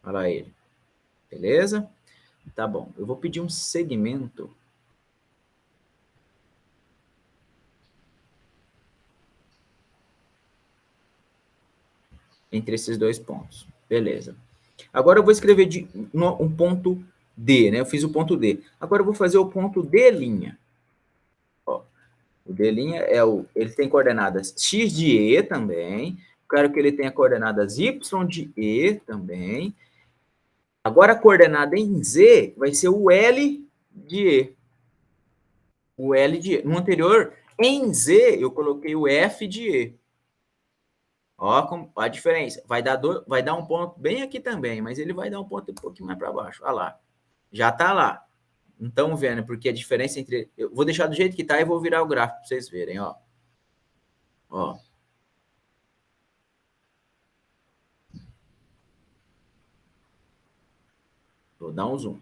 Olha lá ele. Beleza? Tá bom. Eu vou pedir um segmento entre esses dois pontos. Beleza. Agora eu vou escrever um ponto D, né? Eu fiz o ponto D. Agora eu vou fazer o ponto D'. Ó, o D' ele tem coordenadas x de E também. Quero que ele tenha coordenadas y de E também. Agora a coordenada em Z vai ser o L de E. O L de E. No anterior, em Z, eu coloquei o F de E. Ó, a diferença. Vai dar um ponto bem aqui também, mas ele vai dar um ponto um pouquinho mais para baixo. Olha lá. Já está lá. Não estão vendo, porque a diferença entre... Eu vou deixar do jeito que está e vou virar o gráfico para vocês verem, ó. Ó. Vou dar um zoom.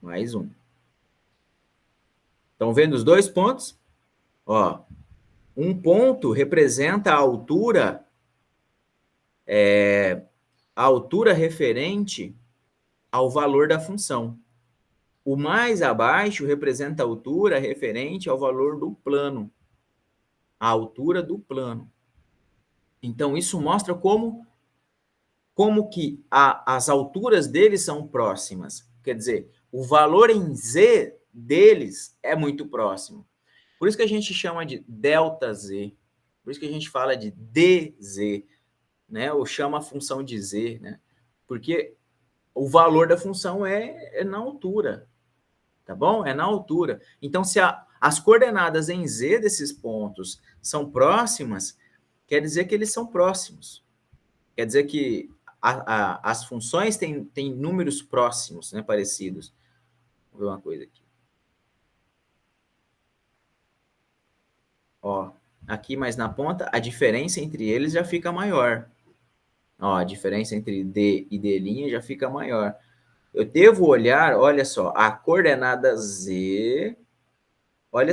Mais um. Estão vendo os dois pontos? Ó, um ponto representa a altura referente ao valor da função. O mais abaixo representa a altura referente ao valor do plano. A altura do plano. Então, isso mostra como que as alturas deles são próximas. Quer dizer, o valor em z deles é muito próximo. Por isso que a gente chama de ΔZ. Por isso que a gente fala de dz, né? Ou chama a função de z, né? Porque o valor da função é na altura. Tá bom? É na altura. Então, se as coordenadas em z desses pontos são próximas, quer dizer que eles são próximos. Quer dizer que as funções têm números próximos, né, parecidos. Vou ver uma coisa aqui. Ó, aqui mais na ponta, a diferença entre eles já fica maior. Ó, a diferença entre D e D' já fica maior. Eu devo olhar, olha só, a coordenada Z. Olha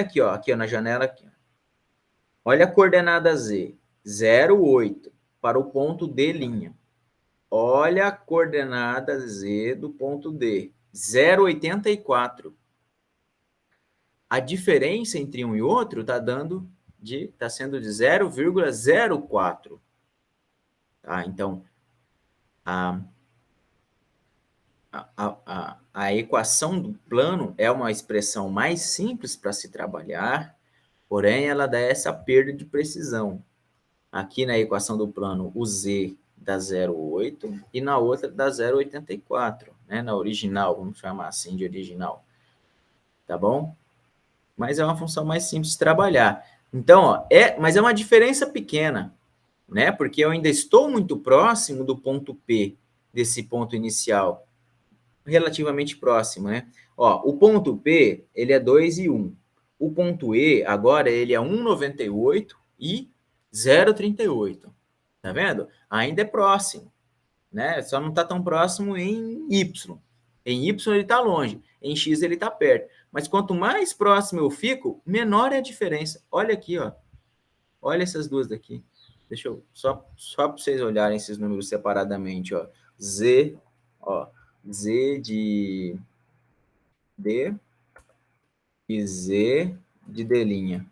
aqui, ó, aqui ó, na janela aqui. Olha a coordenada Z, 0,8 para o ponto D'. Olha a coordenada Z do ponto D, 0,84. A diferença entre um e outro está sendo de 0,04. Tá? Então, a equação do plano é uma expressão mais simples para se trabalhar, porém ela dá essa perda de precisão. Aqui na equação do plano, o z dá 0,8 e na outra dá 0,84, né? Na original, vamos chamar assim de original. Tá bom? Mas é uma função mais simples de trabalhar. Então, ó, mas é uma diferença pequena, né? Porque eu ainda estou muito próximo do ponto P, desse ponto inicial, relativamente próximo, né? Ó, o ponto P, ele é 2 e 1. O ponto E, agora, ele é 1,98 e 0,38. Tá vendo? Ainda é próximo, né? Só não está tão próximo em Y. Em Y ele está longe, em X ele está perto. Mas quanto mais próximo eu fico, menor é a diferença. Olha aqui, ó. Olha essas duas daqui. Deixa eu só para vocês olharem esses números separadamente, ó. Z, ó, Z de D e Z de D'.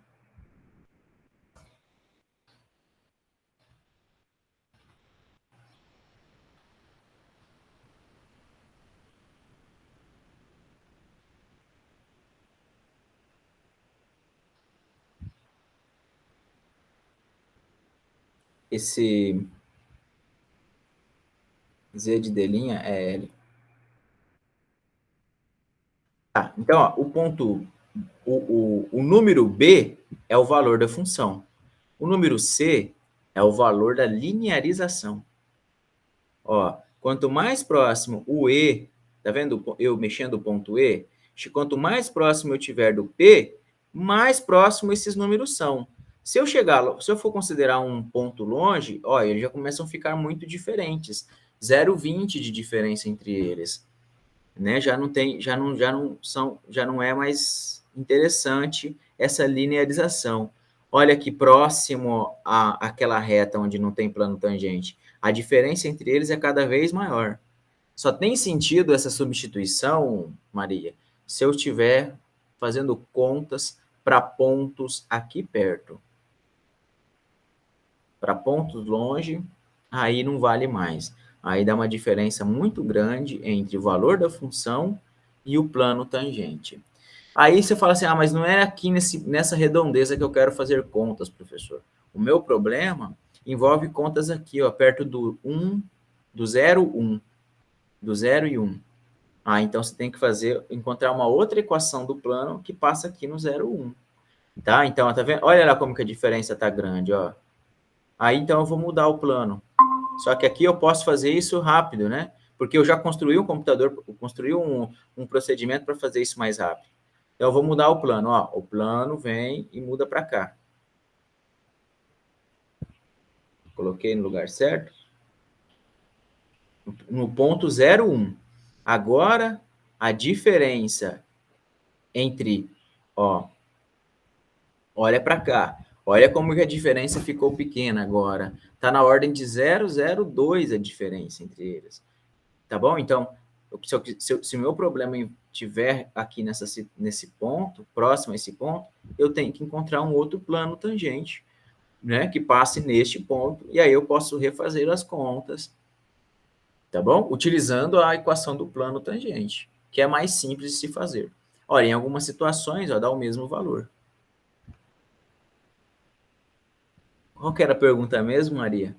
Esse Z de D' é L. Tá, então, ó, o número B é o valor da função. O número C é o valor da linearização. Ó, quanto mais próximo o E, tá vendo eu mexendo o ponto E? Quanto mais próximo eu tiver do P, mais próximo esses números são. Se eu for considerar um ponto longe, ó, eles já começam a ficar muito diferentes. 0,20 de diferença entre eles, né? Já não é mais interessante essa linearização. Olha aqui próximo àquela reta onde não tem plano tangente. A diferença entre eles é cada vez maior. Só tem sentido essa substituição, Maria, se eu estiver fazendo contas para pontos aqui perto. Para pontos longe, aí não vale mais. Aí dá uma diferença muito grande entre o valor da função e o plano tangente. Aí você fala assim, mas não é aqui nessa redondeza que eu quero fazer contas, professor. O meu problema envolve contas aqui, ó, perto do 1, do 0, 1, do 0 e 1. Então você tem que encontrar uma outra equação do plano que passa aqui no 0, 1. Tá? Então, tá vendo? Olha lá como que a diferença tá grande, ó. Aí, então, eu vou mudar o plano. Só que aqui eu posso fazer isso rápido, né? Porque eu já construí um computador, construí um procedimento para fazer isso mais rápido. Então, eu vou mudar o plano. Ó, o plano vem e muda para cá. Coloquei no lugar certo. No ponto 0,1. Agora, a diferença entre, olha para cá. Olha como que a diferença ficou pequena agora. Está na ordem de 0,02 a diferença entre eles. Tá bom? Então, se o meu problema estiver aqui nesse ponto, próximo a esse ponto, eu tenho que encontrar um outro plano tangente, né, que passe neste ponto, e aí eu posso refazer as contas, tá bom? Utilizando a equação do plano tangente, que é mais simples de se fazer. Olha, em algumas situações, dá o mesmo valor. Qual que era a pergunta mesmo, Maria?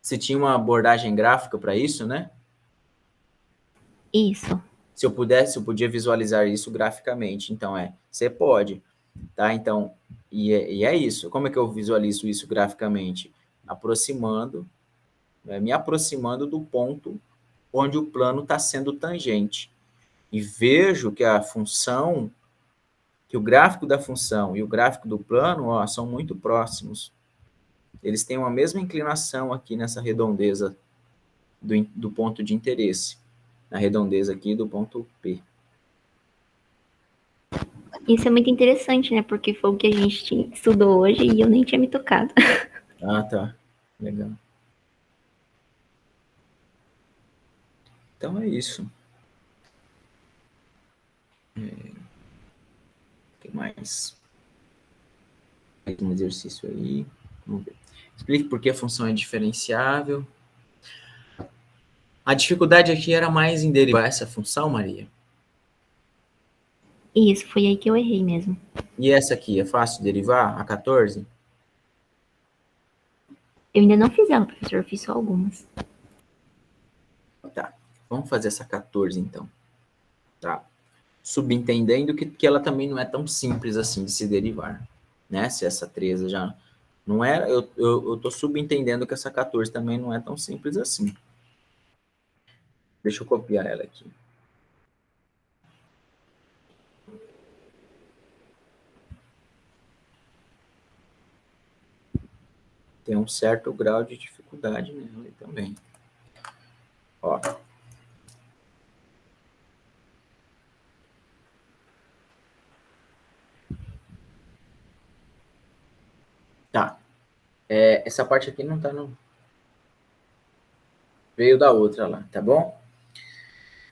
Se tinha uma abordagem gráfica para isso, né? Isso. Se eu podia visualizar isso graficamente. Então, você pode, tá? Então, e é isso. Como é que eu visualizo isso graficamente? Me aproximando do ponto onde o plano está sendo tangente. E vejo que que o gráfico da função e o gráfico do plano, são muito próximos. Eles têm uma mesma inclinação aqui nessa redondeza do ponto de interesse. Na redondeza aqui do ponto P. Isso é muito interessante, né? Porque foi o que a gente estudou hoje e eu nem tinha me tocado. Ah, tá. Legal. Então é isso. O que mais? Mais um exercício aí. Vamos ver. Explique por que a função é diferenciável. A dificuldade aqui era mais em derivar essa função, Maria. Isso, foi aí que eu errei mesmo. E essa aqui, é fácil de derivar? A 14? Eu ainda não fiz ela, professor, eu fiz só algumas. Tá. Vamos fazer essa 14, então. Tá. Subentendendo que ela também não é tão simples assim de se derivar. Né? Se essa 13 já não era, eu tô subentendendo que essa 14 também não é tão simples assim. Deixa eu copiar ela aqui. Tem um certo grau de dificuldade nela também. Ó. Tá. Essa parte aqui não tá no... Veio da outra lá, tá bom?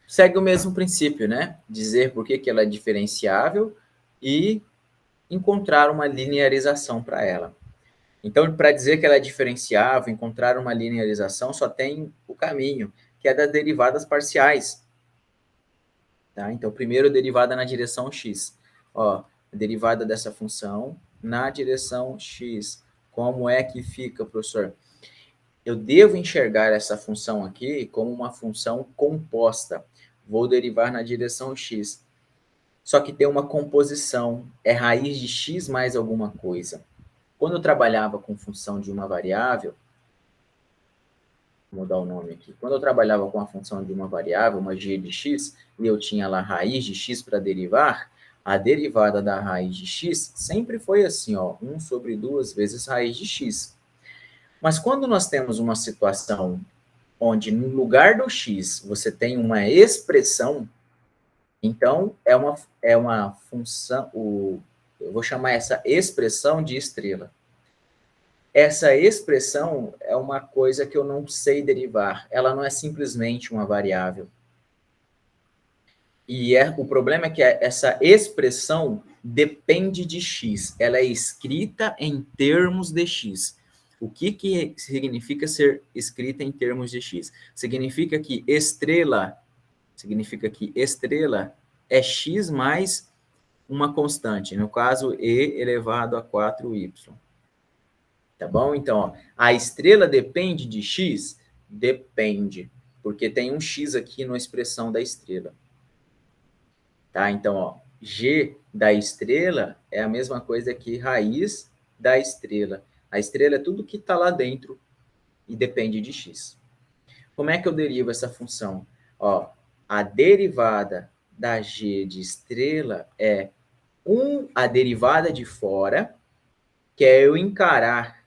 Segue o mesmo princípio, né? Dizer por que ela é diferenciável e encontrar uma linearização para ela. Então, para dizer que ela é diferenciável, encontrar uma linearização, só tem o caminho, que é das derivadas parciais. Tá? Então, primeiro, derivada na direção x. A derivada dessa função na direção x. Como é que fica, professor? Eu devo enxergar essa função aqui como uma função composta. Vou derivar na direção x. Só que tem uma composição, é raiz de x mais alguma coisa. Quando eu trabalhava com função de uma variável, vou mudar o nome aqui. Quando eu trabalhava com a função de uma variável, uma g de x, e eu tinha lá raiz de x para derivar, a derivada da raiz de x sempre foi assim, 1 sobre 2 vezes raiz de x. Mas quando nós temos uma situação onde no lugar do x você tem uma expressão, então é uma função, eu vou chamar essa expressão de estrela. Essa expressão é uma coisa que eu não sei derivar. Ela não é simplesmente uma variável. E o problema é que essa expressão depende de x. Ela é escrita em termos de x. O que significa ser escrita em termos de x? Significa que estrela é x mais uma constante. No caso, e elevado a 4y. Tá bom? Então, a estrela depende de x? Depende, porque tem um x aqui na expressão da estrela. Tá? Então, g da estrela é a mesma coisa que raiz da estrela. A estrela é tudo que está lá dentro e depende de x. Como é que eu derivo essa função? A derivada da g de estrela é a derivada de fora, que é eu encarar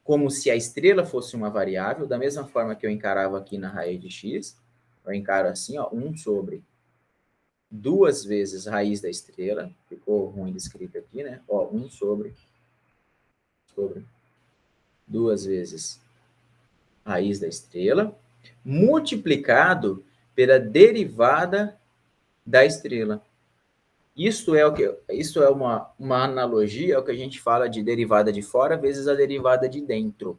como se a estrela fosse uma variável, da mesma forma que eu encarava aqui na raiz de x, eu encaro assim, ó, 1 sobre 2 vezes raiz da estrela, ficou ruim de escrito aqui, né? Ó, 1 sobre 2 vezes raiz da estrela, multiplicado pela derivada da estrela. Isso é uma analogia ao que a gente fala de derivada de fora vezes a derivada de dentro.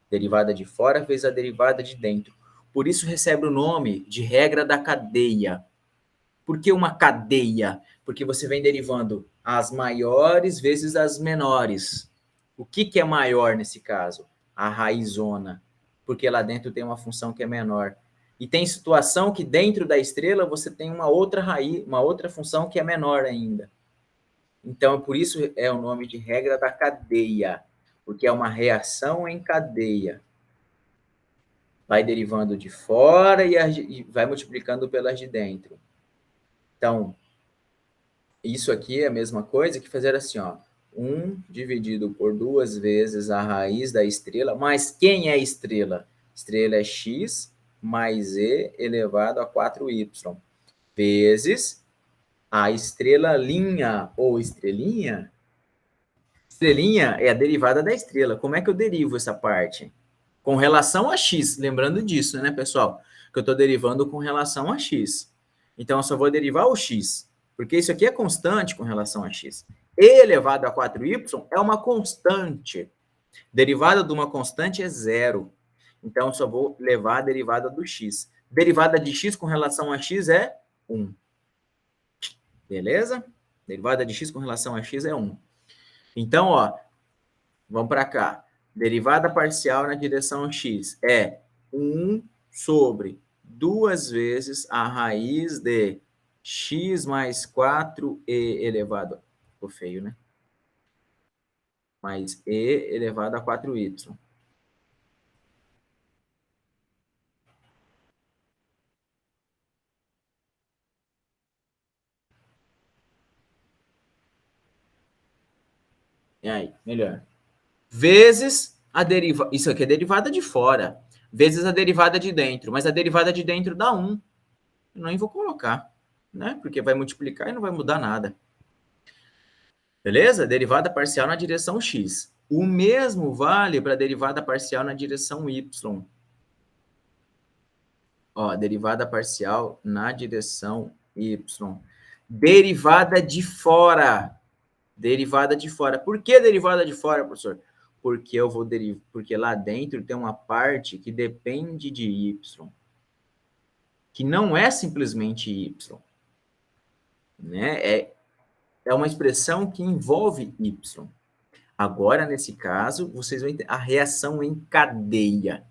Derivada de fora vezes a derivada de dentro. Por isso recebe o nome de regra da cadeia. Por que uma cadeia? Porque você vem derivando as maiores vezes as menores. O que é maior nesse caso? A raizona. Porque lá dentro tem uma função que é menor. E tem situação que dentro da estrela você tem uma outra raiz, uma outra função que é menor ainda. Então, por isso é o nome de regra da cadeia, porque é uma reação em cadeia. Vai derivando de fora e vai multiplicando pelas de dentro. Então, isso aqui é a mesma coisa que fazer assim, ó. 1 dividido por 2 vezes a raiz da estrela, mas quem é a estrela? Estrela é x mais e elevado a 4y, vezes a estrela linha ou estrelinha. Estrelinha é a derivada da estrela. Como é que eu derivo essa parte? Com relação a x, lembrando disso, né, pessoal? Que eu estou derivando com relação a x. Então, eu só vou derivar o x, porque isso aqui é constante com relação a x. E elevado a 4y é uma constante. Derivada de uma constante é zero. Então, eu só vou levar a derivada do x. Derivada de x com relação a x é 1. Beleza? Derivada de x com relação a x é 1. Então, ó, vamos para cá. Derivada parcial na direção x é 1 sobre 2 vezes a raiz de x mais 4e elevado... Ficou feio, né? Mais e elevado a 4y. E aí, melhor. Vezes a derivada... Isso aqui é derivada de fora. Vezes a derivada de dentro. Mas a derivada de dentro dá 1. Eu nem vou colocar, né? Porque vai multiplicar e não vai mudar nada. Beleza? Derivada parcial na direção x. O mesmo vale para a derivada parcial na direção y. Ó, derivada parcial na direção y. Derivada de fora. Derivada de fora. Por que derivada de fora, professor? Porque eu vou derivar, porque lá dentro tem uma parte que depende de y, que não é simplesmente y, né? É uma expressão que envolve y. Agora, nesse caso, vocês vão ter a reação em cadeia.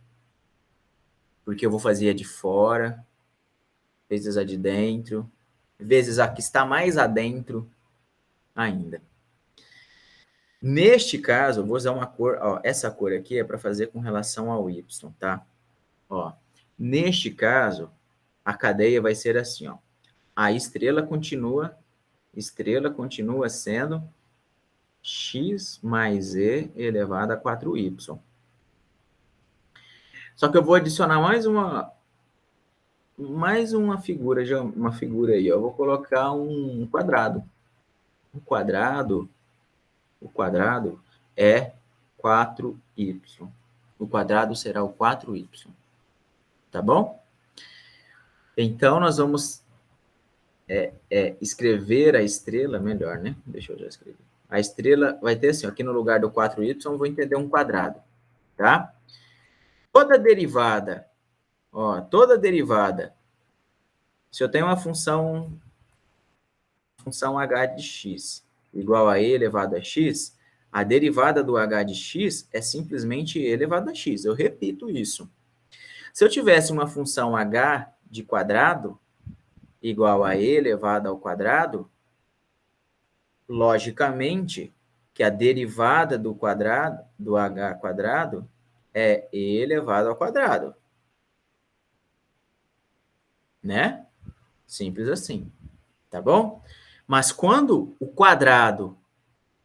Porque eu vou fazer a de fora, vezes a de dentro, vezes a que está mais adentro ainda. Neste caso, eu vou usar uma cor, ó, essa cor aqui é para fazer com relação ao y, tá? Ó, neste caso, a cadeia vai ser assim, ó. A estrela continua sendo x mais e elevado a 4y. Só que eu vou adicionar mais uma figura aí, ó. Eu vou colocar um quadrado. O quadrado é 4y. O quadrado será o 4y. Tá bom? Então, nós vamos escrever a estrela, melhor, né? Deixa eu já escrever. A estrela vai ter assim, aqui no lugar do 4y, eu vou entender um quadrado, tá? Toda derivada, se eu tenho uma função h de x igual a e elevado a x, a derivada do h de x é simplesmente e elevado a x. Eu repito isso. Se eu tivesse uma função h de quadrado igual a e elevado ao quadrado, logicamente que a derivada do quadrado, do h quadrado, é e elevado ao quadrado. Né? Simples assim. Tá bom? Mas quando o quadrado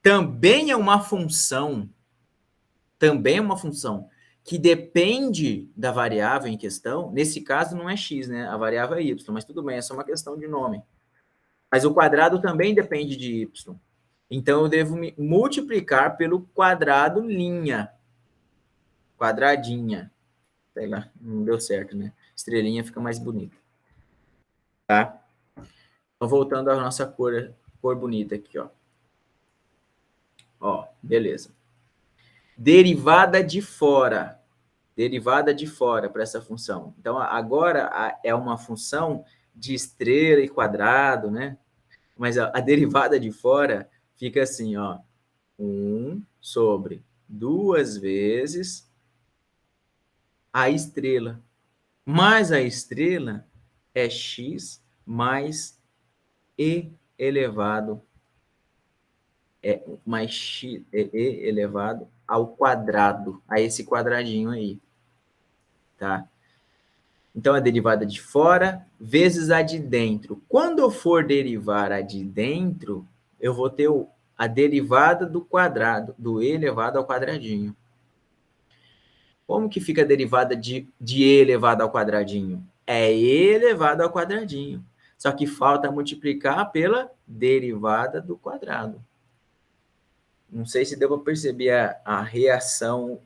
também é uma função, também é uma função que depende da variável em questão. Nesse caso, não é x, né? A variável é y, mas tudo bem, é só uma questão de nome. Mas o quadrado também depende de y. Então, eu devo me multiplicar pelo quadrado linha. Quadradinha. Sei lá, não deu certo, né? Estrelinha fica mais bonita. Tá? Então, voltando à nossa cor bonita aqui, ó. Ó, beleza. Derivada de fora. Derivada de fora para essa função. Então, agora é uma função de estrela e quadrado, né? Mas a derivada de fora fica assim, ó. 1 sobre 2 vezes a estrela. Mais a estrela é x mais e elevado mais x e elevado ao quadrado, a esse quadradinho aí, tá? Então, a derivada de fora vezes a de dentro. Quando eu for derivar a de dentro, eu vou ter a derivada do quadrado, do e elevado ao quadradinho. Como que fica a derivada de e elevado ao quadradinho? É e elevado ao quadradinho. Só que falta multiplicar pela derivada do quadrado. Não sei se deu para perceber a reação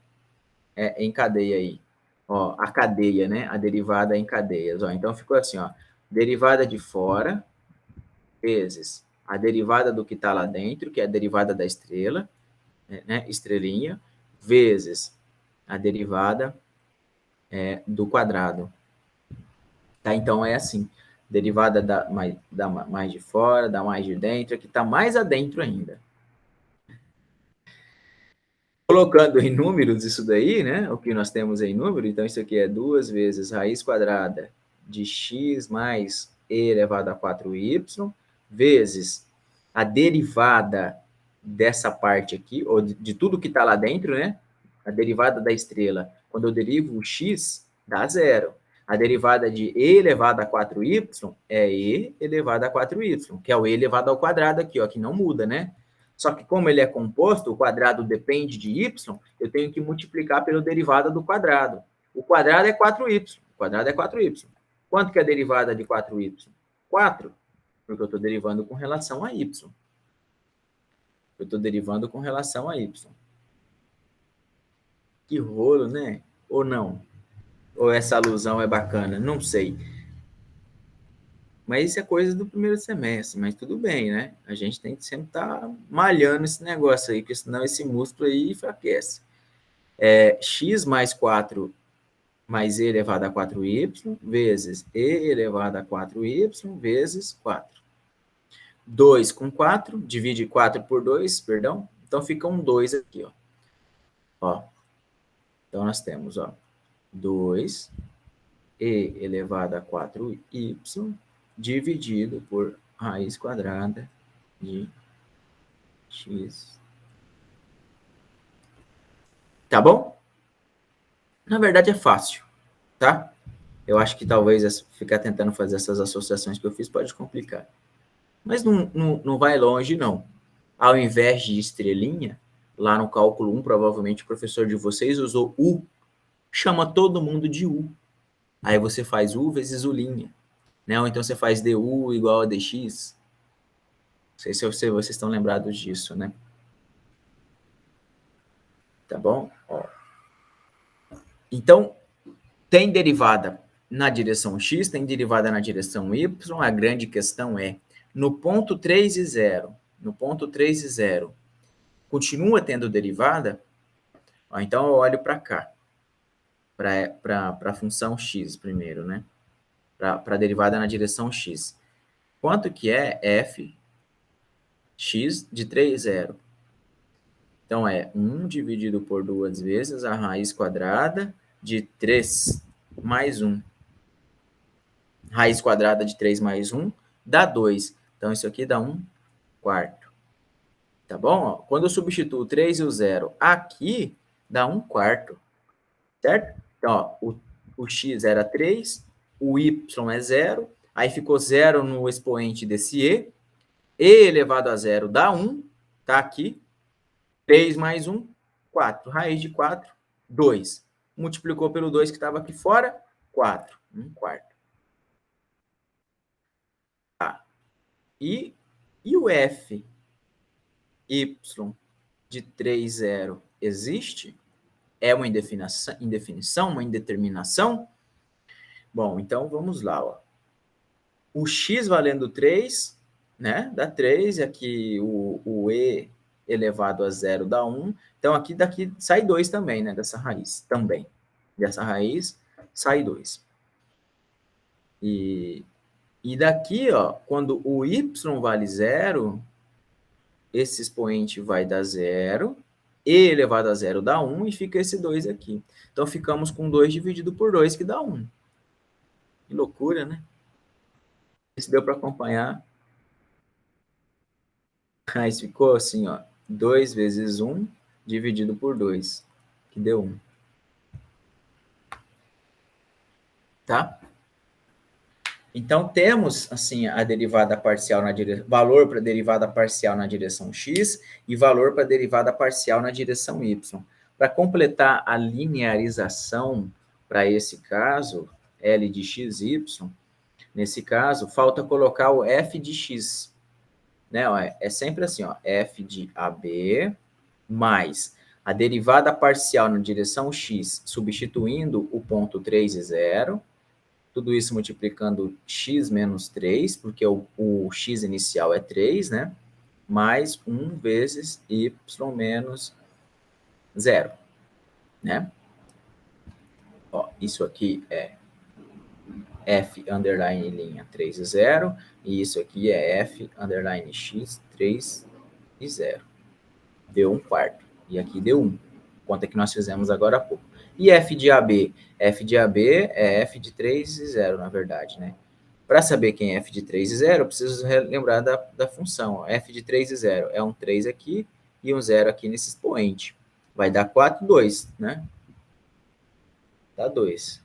em cadeia aí. Ó, a cadeia, né? A derivada em cadeias. Ó, então, ficou assim, ó. Derivada de fora vezes a derivada do que está lá dentro, que é a derivada da estrela, né? Estrelinha, vezes a derivada do quadrado. Tá? Então, é assim. Derivada da mais de fora, da mais de dentro, que está mais adentro ainda. Colocando em números isso daí, né? O que nós temos em número, então isso aqui é 2 vezes raiz quadrada de x mais e elevado a 4y, vezes a derivada dessa parte aqui, ou de tudo que está lá dentro, né? A derivada da estrela, quando eu derivo o x, dá 0. A derivada de e elevado a 4y é e elevado a 4y, que é o e elevado ao quadrado aqui, ó, que não muda, né? Só que como ele é composto, o quadrado depende de y, eu tenho que multiplicar pela derivada do quadrado. O quadrado é 4y. O quadrado é 4y. Quanto que é a derivada de 4y? 4, porque eu estou derivando com relação a y. Eu estou derivando com relação a y. Que rolo, né? Ou não? Ou essa alusão é bacana? Não sei. Mas isso é coisa do primeiro semestre, mas tudo bem, né? A gente tem que sempre estar malhando esse negócio aí, porque senão esse músculo aí enfraquece. X mais 4 mais e elevado a 4y vezes e elevado a 4y vezes 4. 2 com 4, divide 4 por 2, perdão. Então, fica um 2 aqui, ó. Então, nós temos, ó, 2 e elevado a 4y dividido por raiz quadrada de x. Tá bom? Na verdade, é fácil, tá? Eu acho que talvez ficar tentando fazer essas associações que eu fiz pode complicar. Mas não vai longe, não. Ao invés de estrelinha, lá no cálculo 1, provavelmente o professor de vocês usou U. Chama todo mundo de U. Aí você faz U vezes U'. Né? Ou então você faz du igual a dx. Não sei se vocês estão lembrados disso, né? Tá bom? Ó. Então, tem derivada na direção x, tem derivada na direção y. A grande questão é, no ponto 3 e 0, continua tendo derivada? Ó, então, eu olho para cá, para a função x primeiro, né? Para a derivada na direção x. Quanto que é f x de 3, 0? Então, é 1 dividido por 2 vezes a raiz quadrada de 3 mais 1. Raiz quadrada de 3 mais 1 dá 2. Então, isso aqui dá 1 quarto. Tá bom? Ó, quando eu substituo o 3 e o 0 aqui, dá 1 quarto. Certo? Então, ó, o x era 3, o y é 0, aí ficou 0 no expoente desse e elevado a 0 dá 1, tá aqui, 3 mais 1, 4. Raiz de 4, 2. Multiplicou pelo 2 que estava aqui fora, 4. 1/4. Tá. E o f y de 3, 0 existe? É uma indefinição, uma indeterminação? Bom, então vamos lá. Ó. O x valendo 3, né? Dá 3, e aqui o e elevado a 0 dá 1. Então, daqui sai 2 também, né? Dessa raiz, também. Dessa raiz sai 2. E daqui, ó, quando o y vale 0, esse expoente vai dar 0, e elevado a 0 dá 1, e fica esse 2 aqui. Então, ficamos com 2 dividido por 2, que dá 1. Que loucura, né? Se deu para acompanhar. Mas ficou assim, ó, 2 vezes 1 dividido por 2, que deu 1. Tá? Então, temos, assim, a derivada parcial valor para a derivada parcial na direção x e valor para a derivada parcial na direção y. Para completar a linearização para esse caso, L de x, y, nesse caso, falta colocar o f de x. Né? Ó, é sempre assim, ó, f de AB mais a derivada parcial na direção x, substituindo o ponto 3 e 0, tudo isso multiplicando x menos 3, porque o x inicial é 3, né? Mais 1 vezes y menos 0, né? Ó, isso aqui é f underline linha 3 e 0, e isso aqui é f underline x 3 e 0. Deu 1/4, e aqui deu 1. Conta que nós fizemos agora há pouco. E f de AB? F de AB é f de 3 e 0, na verdade, né? Para saber quem é f de 3 e 0, eu preciso lembrar da função. Ó. F de 3 e 0 é um 3 aqui e um 0 aqui nesse expoente. Vai dar 4, 2, né? Dá 2.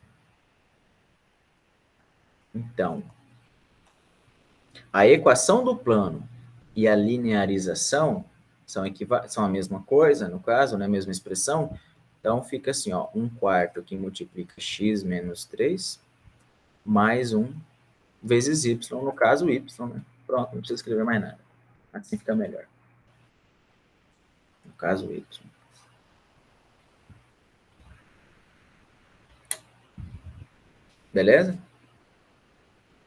Então, a equação do plano e a linearização são a mesma coisa, no caso, né? A mesma expressão. Então, fica assim, ó, 1/4 que multiplica x menos 3, mais 1 vezes y, no caso, y, né? Pronto, não precisa escrever mais nada. Assim fica melhor. No caso, y. Beleza?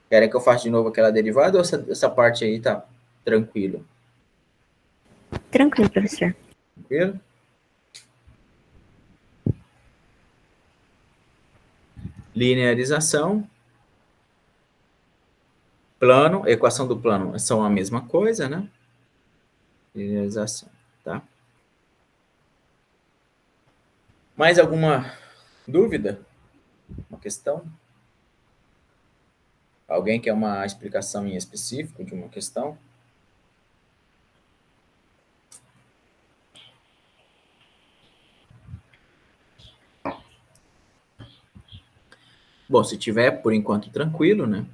Querem que eu faça de novo aquela derivada ou essa parte aí tá tranquilo? Tranquilo, professor. Tranquilo? Linearização. Plano, equação do plano são a mesma coisa, né? Linearização, tá? Mais alguma dúvida? Uma questão? Alguém quer uma explicação em específico de uma questão? Bom, se tiver, por enquanto, tranquilo, né?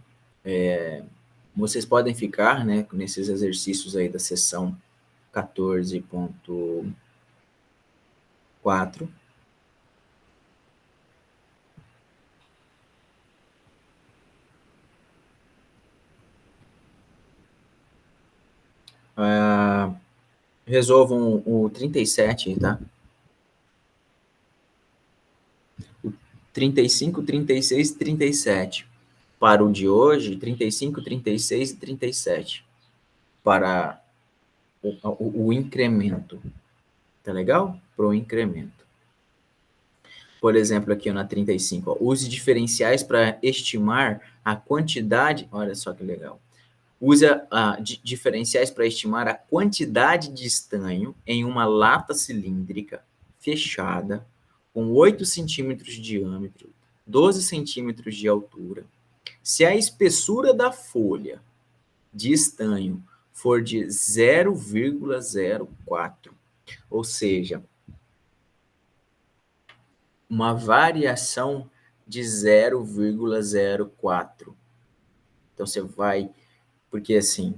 Vocês podem ficar, né, nesses exercícios aí da seção 14.4. Resolvam o 37, tá? O 35, 36 e 37. Para o de hoje, 35, 36 e 37. Para o incremento. Tá legal? Para o incremento. Por exemplo, aqui na 35, ó, use diferenciais para estimar a quantidade. Olha só que legal. Usa diferenciais para estimar a quantidade de estanho em uma lata cilíndrica fechada com 8 centímetros de diâmetro, 12 centímetros de altura. Se a espessura da folha de estanho for de 0,04, ou seja, uma variação de 0,04. Então, você vai... Porque, assim,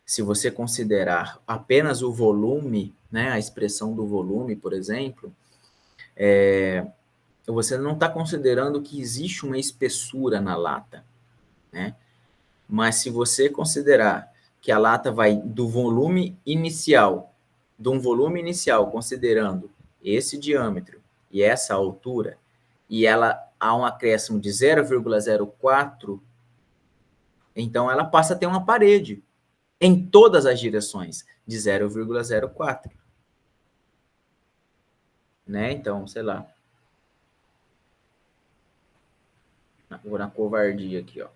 se você considerar apenas o volume né, a expressão do volume, por exemplo, você não está considerando que existe uma espessura na lata, né? Mas se você considerar que a lata vai do volume inicial, de um volume inicial, considerando esse diâmetro e essa altura, e ela há um acréscimo de 0,04, então ela passa a ter uma parede em todas as direções de 0,04. Né? Então, sei lá. Vou na covardia aqui, ó.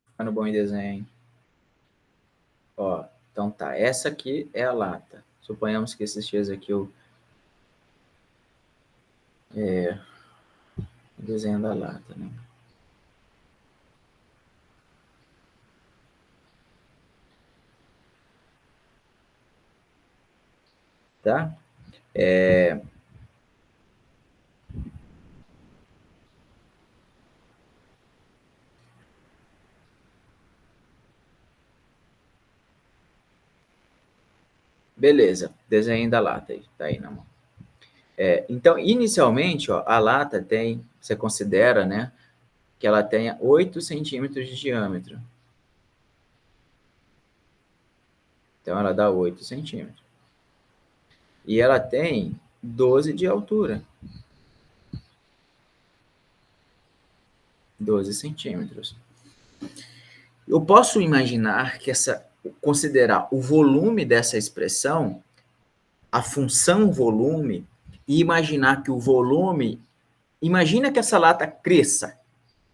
Ficando bom em desenho. Ó, então tá. Essa aqui é a lata. Suponhamos que esses X aqui eu desenho da lata, né? Tá? Beleza. Desenho da lata aí. Tá aí na mão. Então, inicialmente, ó, a lata tem, você considera, né, que ela tenha 8 centímetros de diâmetro. Então, ela dá 8 centímetros. E ela tem 12 de altura. 12 centímetros. Eu posso imaginar que considerar o volume dessa expressão, a função volume, e imaginar que o volume, imagina que essa lata cresça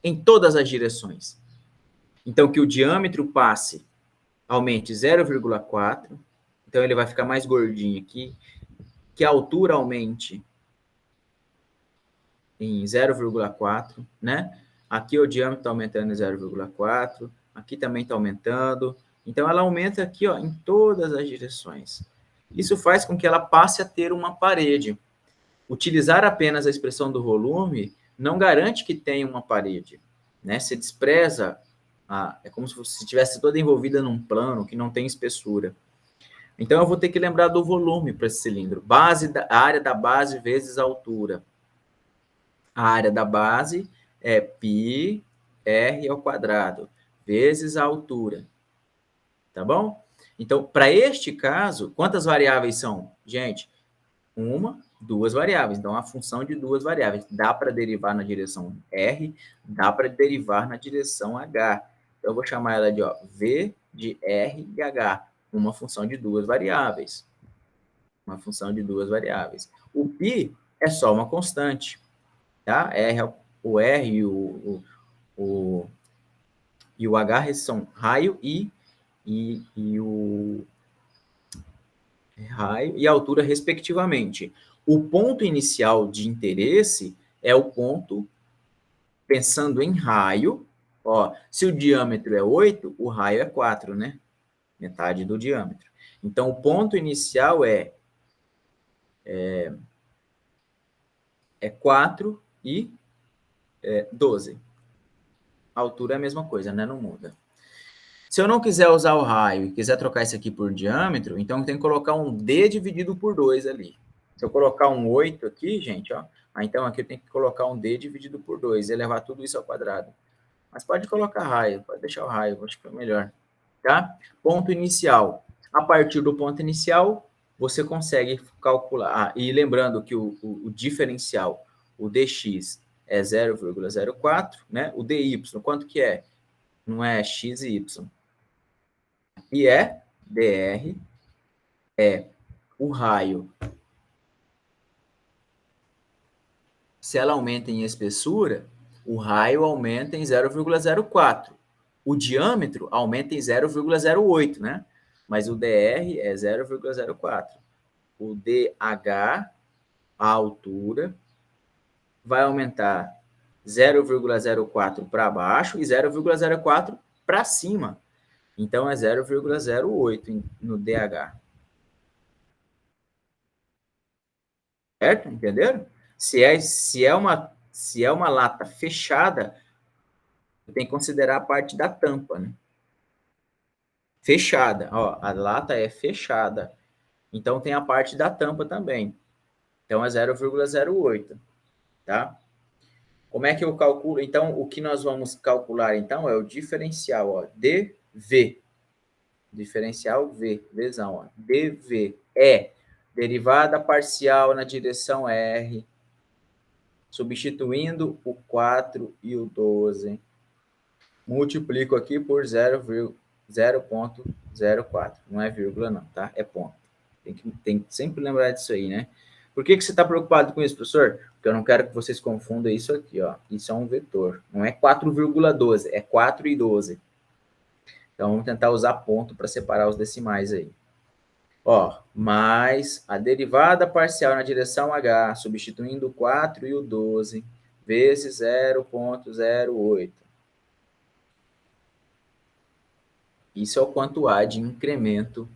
em todas as direções. Então, que o diâmetro aumente 0,4, então ele vai ficar mais gordinho aqui, que a altura aumente em 0,4, né? Aqui o diâmetro está aumentando em 0,4, aqui também está aumentando. Então, ela aumenta aqui, ó, em todas as direções. Isso faz com que ela passe a ter uma parede. Utilizar apenas a expressão do volume não garante que tenha uma parede, né? Se despreza, é como se você estivesse toda envolvida num plano que não tem espessura. Então, eu vou ter que lembrar do volume para esse cilindro. A área da base vezes a altura. A área da base é πr ao quadrado, vezes a altura. Tá bom? Então, para este caso, quantas variáveis são? Gente, duas variáveis. Então, a função de duas variáveis. Dá para derivar na direção R, dá para derivar na direção H. Então, eu vou chamar ela de V de R e H. Uma função de duas variáveis. Uma função de duas variáveis. O π é só uma constante. Tá? O R e o H são raio e o raio e altura, respectivamente. O ponto inicial de interesse é o ponto, pensando em raio, ó, se o diâmetro é 8, o raio é 4, né? Metade do diâmetro. Então, o ponto inicial é 4 e 12. A altura é a mesma coisa, né? Não muda. Se eu não quiser usar o raio e quiser trocar isso aqui por diâmetro, então tem que colocar um D dividido por 2 ali. Se eu colocar um 8 aqui, gente, ó, então aqui eu tenho que colocar um D dividido por 2 e levar tudo isso ao quadrado. Mas pode colocar raio, pode deixar o raio, acho que é melhor. Tá? Ponto inicial. A partir do ponto inicial, você consegue calcular. E lembrando que o diferencial, o dx é 0,04, né? O dy, quanto que é? Não é x e y. E dr, o raio. Se ela aumenta em espessura, o raio aumenta em 0,04. O diâmetro aumenta em 0,08, né? Mas o dr é 0,04. O dh, a altura, vai aumentar 0,04 para baixo e 0,04 para cima. Então, é 0,08 no DH. Certo? Entenderam? Se é uma lata fechada, tem que considerar a parte da tampa, né? Fechada, ó, a lata é fechada. Então tem a parte da tampa também. Então é 0,08, tá? Como é que eu calculo? Então, o que nós vamos calcular, então, é o diferencial, ó, dV. Diferencial V, Vzão, ó. dV é derivada parcial na direção R, substituindo o 4 e o 12. Multiplico aqui por 0,04. Não é vírgula, não, tá? É ponto. Tem que sempre lembrar disso aí, né? Por que você está preocupado com isso, professor? Porque eu não quero que vocês confundam isso aqui, ó. Isso é um vetor. Não é 4,12, é 4 e 12. Então, vamos tentar usar ponto para separar os decimais aí. Ó, mais a derivada parcial na direção H, substituindo o 4 e o 12, vezes 0,08. Isso é o quanto há de incremento,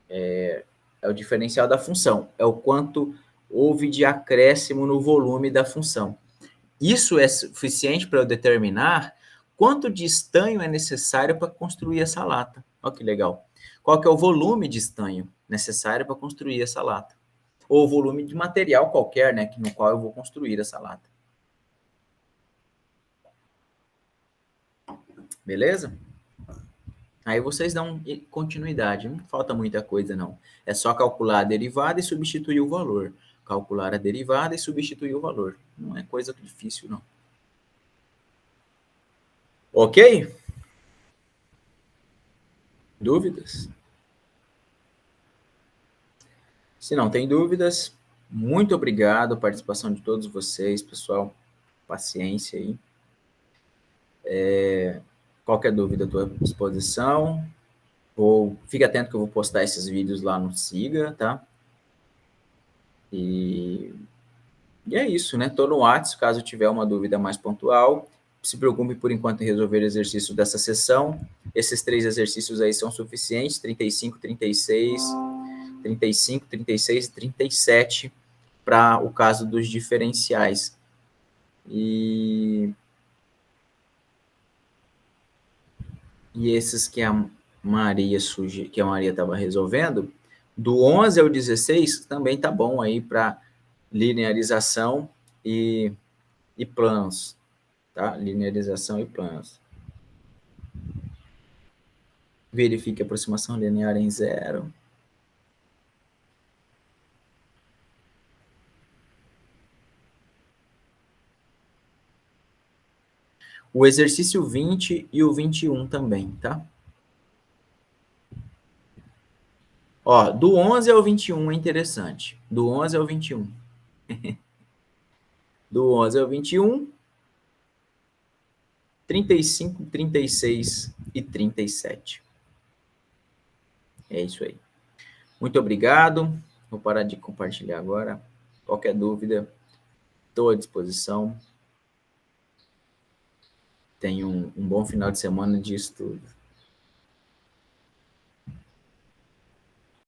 é o diferencial da função, é o quanto houve de acréscimo no volume da função. Isso é suficiente para eu determinar quanto de estanho é necessário para construir essa lata. Olha que legal. Qual que é o volume de estanho necessário para construir essa lata? Ou o volume de material qualquer, né, no qual eu vou construir essa lata. Beleza? Aí vocês dão continuidade, não falta muita coisa não. É só calcular a derivada e substituir o valor. Calcular a derivada e substituir o valor. Não é coisa difícil, não. Ok? Dúvidas? Se não tem dúvidas, muito obrigado a participação de todos vocês, pessoal. Paciência aí. Qualquer dúvida, estou à disposição. Fique atento que eu vou postar esses vídeos lá no Siga, tá? E é isso, né? Estou no WhatsApp, caso tiver uma dúvida mais pontual. Se preocupe, por enquanto, em resolver o exercício dessa sessão. Esses 3 exercícios aí são suficientes, 35, 36, 35, 36 e 37, para o caso dos diferenciais. E esses que a Maria estava resolvendo, do 11 ao 16 também tá bom aí para linearização e planos, tá? Linearização e planos. Verifique a aproximação linear em 0. O exercício 20 e o 21 também, tá? Ó, do 11 ao 21 é interessante. Do 11 ao 21. Do 11 ao 21, 35, 36 e 37. É isso aí. Muito obrigado. Vou parar de compartilhar agora. Qualquer dúvida, estou à disposição. Tenha um bom final de semana de estudo.